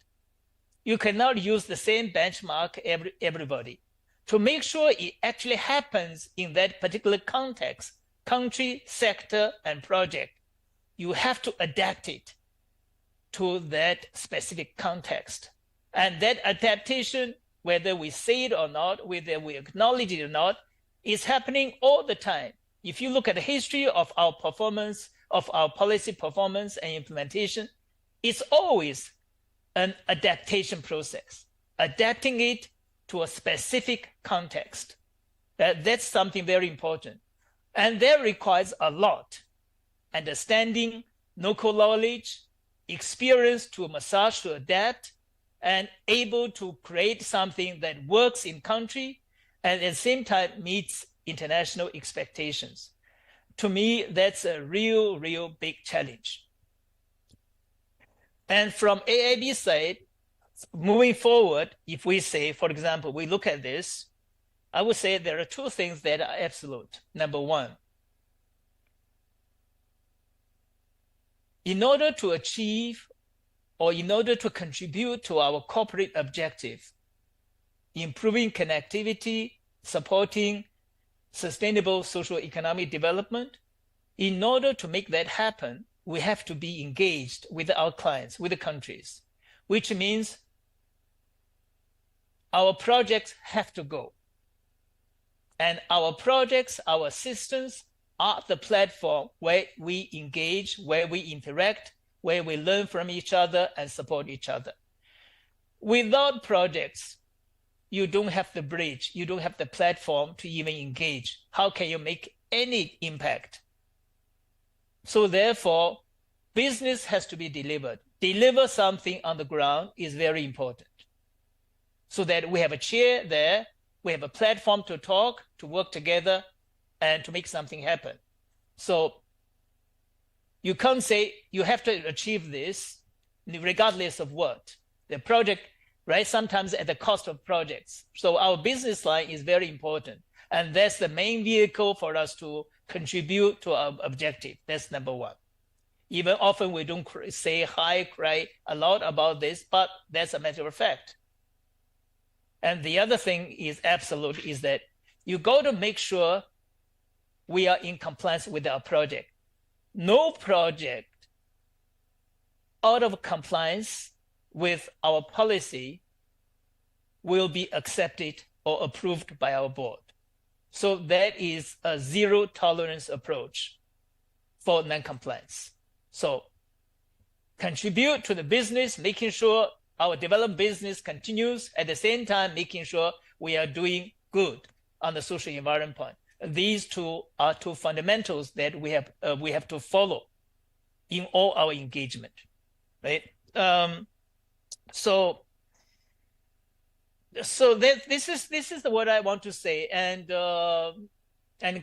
you cannot use the same benchmark everybody. To make sure it actually happens in that particular context, country, sector, and project, you have to adapt it to that specific context. And that adaptation, whether we say it or not, whether we acknowledge it or not, is happening all the time. If you look at the history of our performance, of our policy performance and implementation, it's always an adaptation process, adapting it to a specific context. That's something very important. And that requires a lot: understanding, local knowledge, experience to massage, to adapt, and able to create something that works in country and at the same time meets international expectations. To me, that's a real big challenge. And from AIB side, moving forward, if we say, for example, we look at this, I would say there are two things that are absolute. Number one, in order to achieve or in order to contribute to our corporate objective, improving connectivity, supporting sustainable social economic development, in order to make that happen, we have to be engaged with our clients, with the countries, which means our projects have to go. And our projects, our systems are the platform where we engage, where we interact, where we learn from each other and support each other. Without projects, you don't have the bridge, you don't have the platform to even engage. How can you make any impact? So therefore, business has to be delivered. Deliver something on the ground is very important. So that we have a chair there, we have a platform to talk, to work together, and to make something happen. So you can't say you have to achieve this regardless of what. The project, right, sometimes at the cost of projects. So our business line is very important. And that's the main vehicle for us to contribute to our objective. That's number one. Even often we don't cry a lot about this, but that's a matter of fact. And the other thing is absolute, is that you got to make sure we are in compliance with our project. No project out of compliance with our policy will be accepted or approved by our board. So that is a zero tolerance approach for non-compliance. So contribute to the business, making sure our development business continues, at the same time making sure we are doing good on the social environment point. These two are two fundamentals that we have to follow in all our engagement, right? So this is what I want to say, and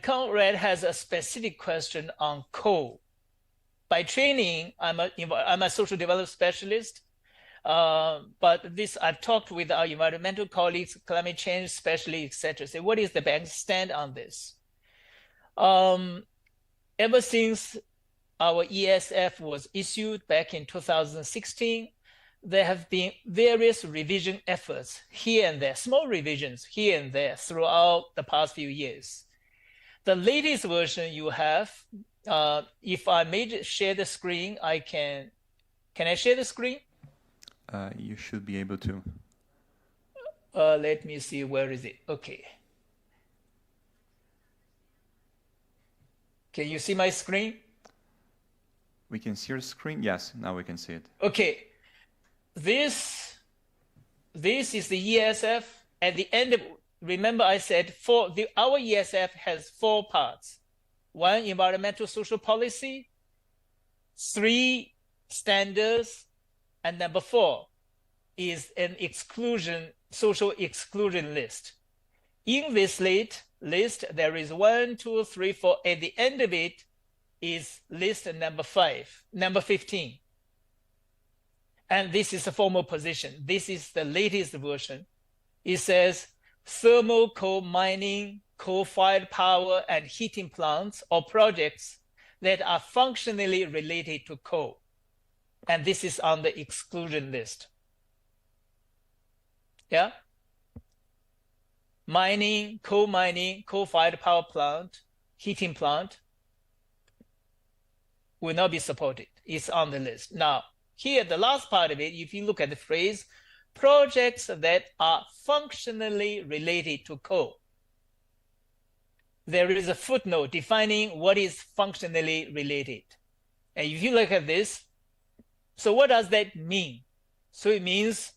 Conrad has a specific question on coal. By training, I'm a social development specialist, but this I've talked with our environmental colleagues, climate change specialists, etc. Say, what is the bank's stand on this? Ever since our ESF was issued back in 2016, there have been various revision efforts here and there, small revisions here and there throughout the past few years. The latest version you have, if I may share the screen, can I share the screen? You should be able to. Let me see, where is it? Okay. Can you see my screen? We can see your screen? Yes, now we can see it. Okay. This is the ESF. At the end of, remember I said our ESF has 4 parts. 1, environmental social policy, 3, standards, and number 4 is an social exclusion list. In this list, there is 1, 2, 3, 4. At the end of it is list number 15. And this is a formal position. This is the latest version. It says thermal coal mining, coal-fired power and heating plants or projects that are functionally related to coal. And this is on the exclusion list. Yeah? Mining, coal-fired power plant, heating plant will not be supported. It's on the list. Now, here, the last part of it, if you look at the phrase, projects that are functionally related to coal. There is a footnote defining what is functionally related. And if you look at this, so what does that mean? So it means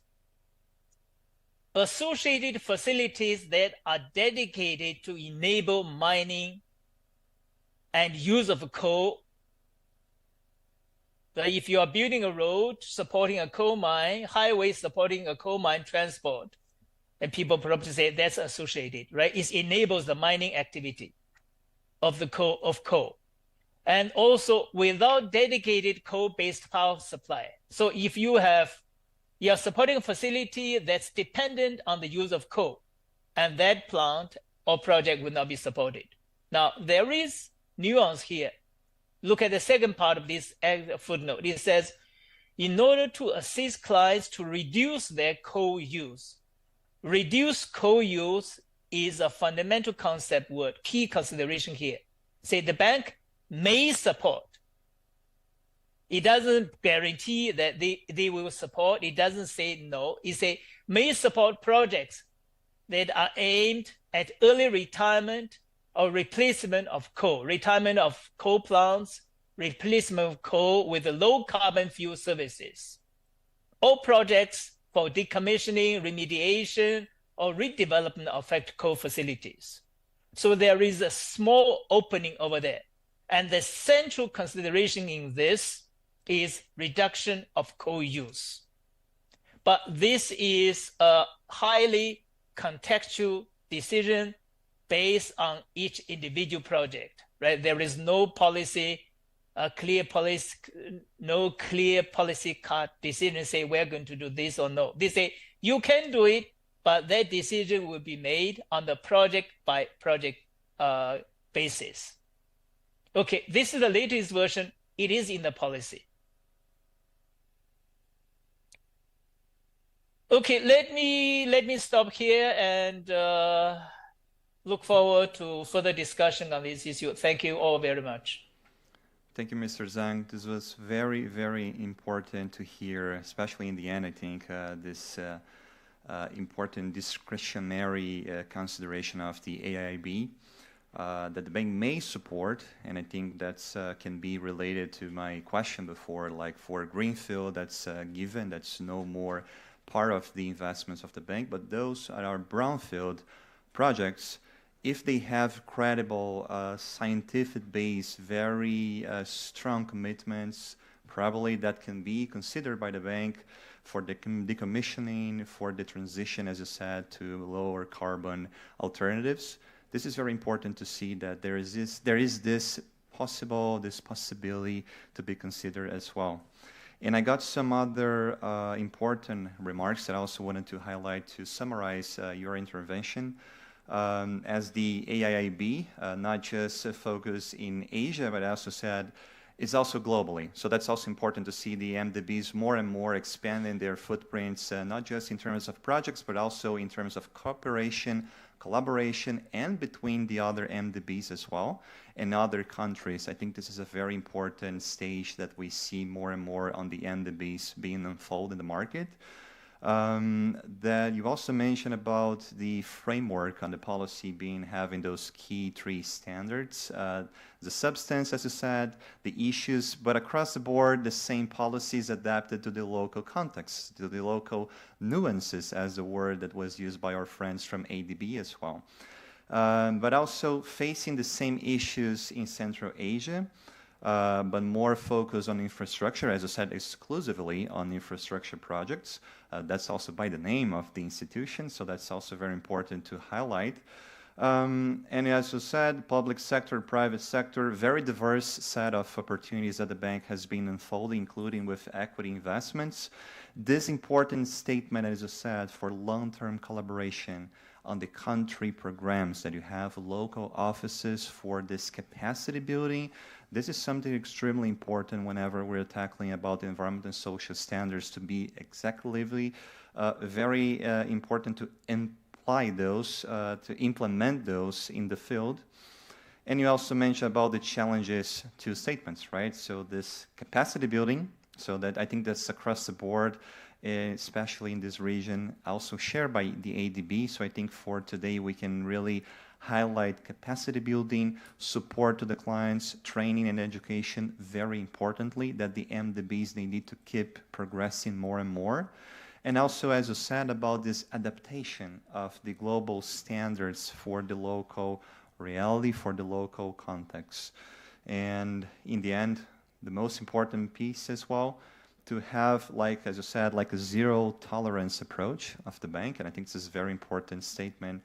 associated facilities that are dedicated to enable mining and use of coal. That if you are building a road supporting a coal mine, highway supporting a coal mine transport, and people probably say that's associated, right? It enables the mining activity of the coal. And also without dedicated coal-based power supply. So if you are supporting a facility that's dependent on the use of coal, and that plant or project will not be supported. Now, there is nuance here. Look at the second part of this footnote. It says, in order to assist clients to reduce their coal use. Reduce coal use is a fundamental concept word, key consideration here. Say the bank may support. It doesn't guarantee that they will support. It doesn't say no. It says may support projects that are aimed at early retirement or replacement of coal, retirement of coal plants, replacement of coal with low carbon fuel services. All projects for decommissioning, remediation, or redevelopment of affected coal facilities. So there is a small opening over there. And the central consideration in this is reduction of coal use. But this is a highly contextual decision based on each individual project, right? There is no policy, no clear policy cut decision say we're going to do this or no. They say you can do it, but that decision will be made on the project by project basis. Okay, this is the latest version. It is in the policy. Okay, let me stop here and look forward to further discussion on this issue. Thank you all very much. Thank you, Mr. Zhang. This was very, very important to hear, especially in the end, I think, this important discretionary consideration of the AIIB that the bank may support, and I think that's can be related to my question before, like for greenfield, that's given, that's no more part of the investments of the bank, but those are brownfield projects, if they have credible, scientific base, very strong commitments, probably that can be considered by the bank for the decommissioning, for the transition, as you said, to lower carbon alternatives. This is very important to see that there is this possibility to be considered as well. And I got some other important remarks that I also wanted to highlight to summarize your intervention. As the AIIB, not just focus in Asia, but I also said it's also globally. So that's also important to see the MDBs more and more expanding their footprints, not just in terms of projects, but also in terms of cooperation, collaboration, and between the other MDBs as well, and other countries. I think this is a very important stage that we see more and more on the MDBs being unfolded in the market. That you also mentioned about the framework on the policy being having those key 3 standards, the substance, as you said, the issues, but across the board, the same policies adapted to the local context, to the local nuances, as the word that was used by our friends from ADB as well. But also facing the same issues in Central Asia, but more focus on infrastructure, as I said, exclusively on infrastructure projects. That's also by the name of the institution, so that's also very important to highlight. And as you said, public sector, private sector, very diverse set of opportunities that the bank has been unfolding, including with equity investments. This important statement, as you said, for long-term collaboration on the country programs that you have local offices for this capacity building. This is something extremely important whenever we're tackling about the environmental and social standards to be exactly very important to apply those, to implement those in the field. And you also mentioned about the challenges to statements, right? So this capacity building, so that I think that's across the board, especially in this region, also shared by the ADB. So I think for today we can really highlight capacity building, support to the clients, training and education, very importantly, that the MDBs, they need to keep progressing more and more. And also, as you said, about this adaptation of the global standards for the local reality, for the local context. And in the end, the most important piece as well, to have, like, as you said, like a zero tolerance approach of the bank. And I think this is a very important statement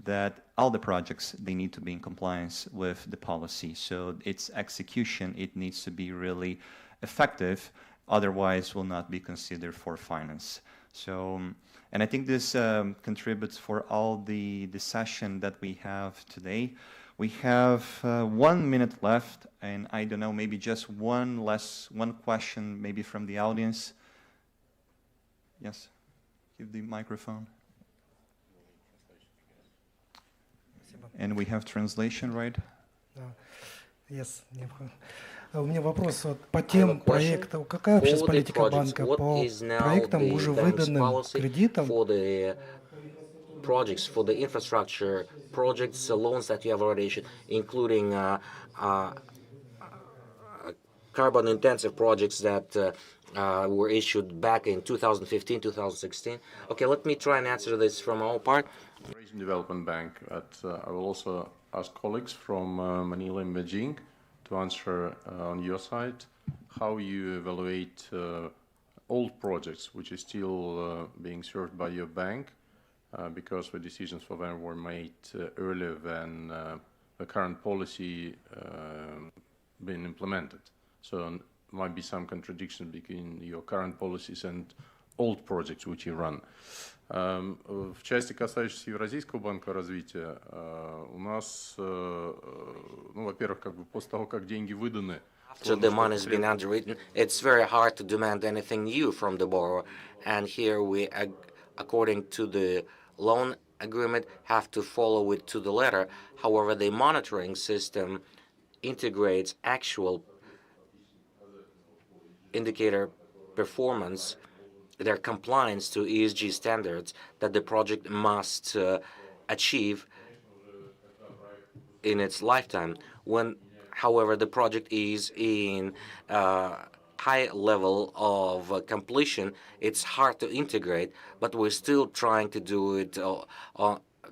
that all the projects, they need to be in compliance with the policy. So its execution, it needs to be really effective, otherwise will not be considered for finance. So, and I think this contributes for all the session that we have today. We have 1 minute left, and I don't know, maybe just one question, maybe from the audience. Yes, give the microphone. And we have translation, right? Yes. У меня вопрос вот по тем проектам. Какая вообще политика банка по проектам уже выданным кредитам? For the projects, for the infrastructure projects, loans that you have already issued, including carbon-intensive projects that were issued back in 2015, 2016. Okay, let me try and answer this from our part. Asian Development Bank, but I will also ask colleagues from Manila and Beijing to answer on your side how you evaluate old projects which is still being served by your bank because the decisions for them were made earlier than the current policy being implemented. So there might be some contradiction between your current policies and old projects which you run. В части, касающейся Евразийского банка развития, у нас, ну, во-первых, как бы после того, как деньги выданы, After the money has been underwritten, it's very hard to demand anything new from the borrower. And here we, according to the loan agreement, have to follow it to the letter. However, the monitoring system integrates actual indicator performance, their compliance to ESG standards that the project must achieve in its lifetime. When, however, the project is in high level of completion, it's hard to integrate, but we're still trying to do it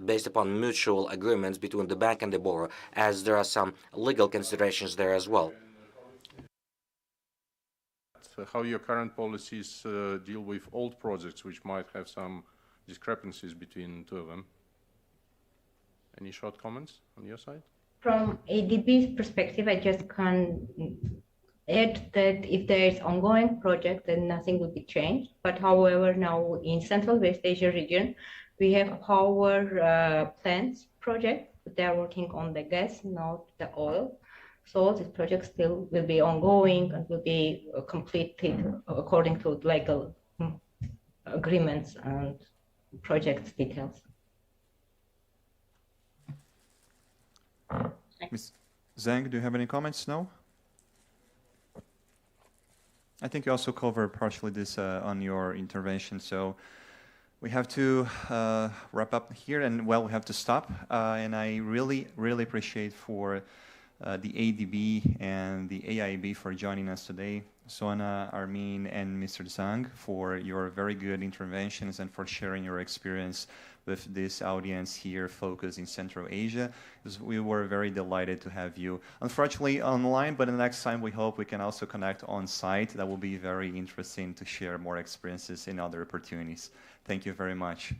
based upon mutual agreements between the bank and the borrower, as there are some legal considerations there as well. How your current policies deal with old projects which might have some discrepancies between two of them? Any short comments on your side? From ADB's perspective, I just can add that if there is ongoing project, then nothing will be changed. But however, now in Central West Asia region, we have power plants project. They are working on the gas, not the oil. So this project still will be ongoing and will be completed according to legal agreements and project details. Ms. Zhang, do you have any comments? No? I think you also covered partially this on your intervention, so we have to wrap up here, and well, we have to stop. And I really appreciate for the ADB and the AIB for joining us today. Sona, Armin, and Mr. Zhang for your very good interventions and for sharing your experience with this audience here focused in Central Asia. We were very delighted to have you, unfortunately online, but the next time we hope we can also connect on site. That will be very interesting to share more experiences and other opportunities. Thank you very much.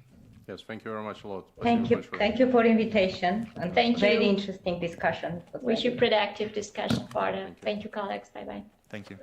Yes, thank you very much a lot. Thank you. Thank you for invitation and Thank you. very interesting discussion. Wish you productive discussion further. Thank you, colleagues. Bye-bye. Thank you.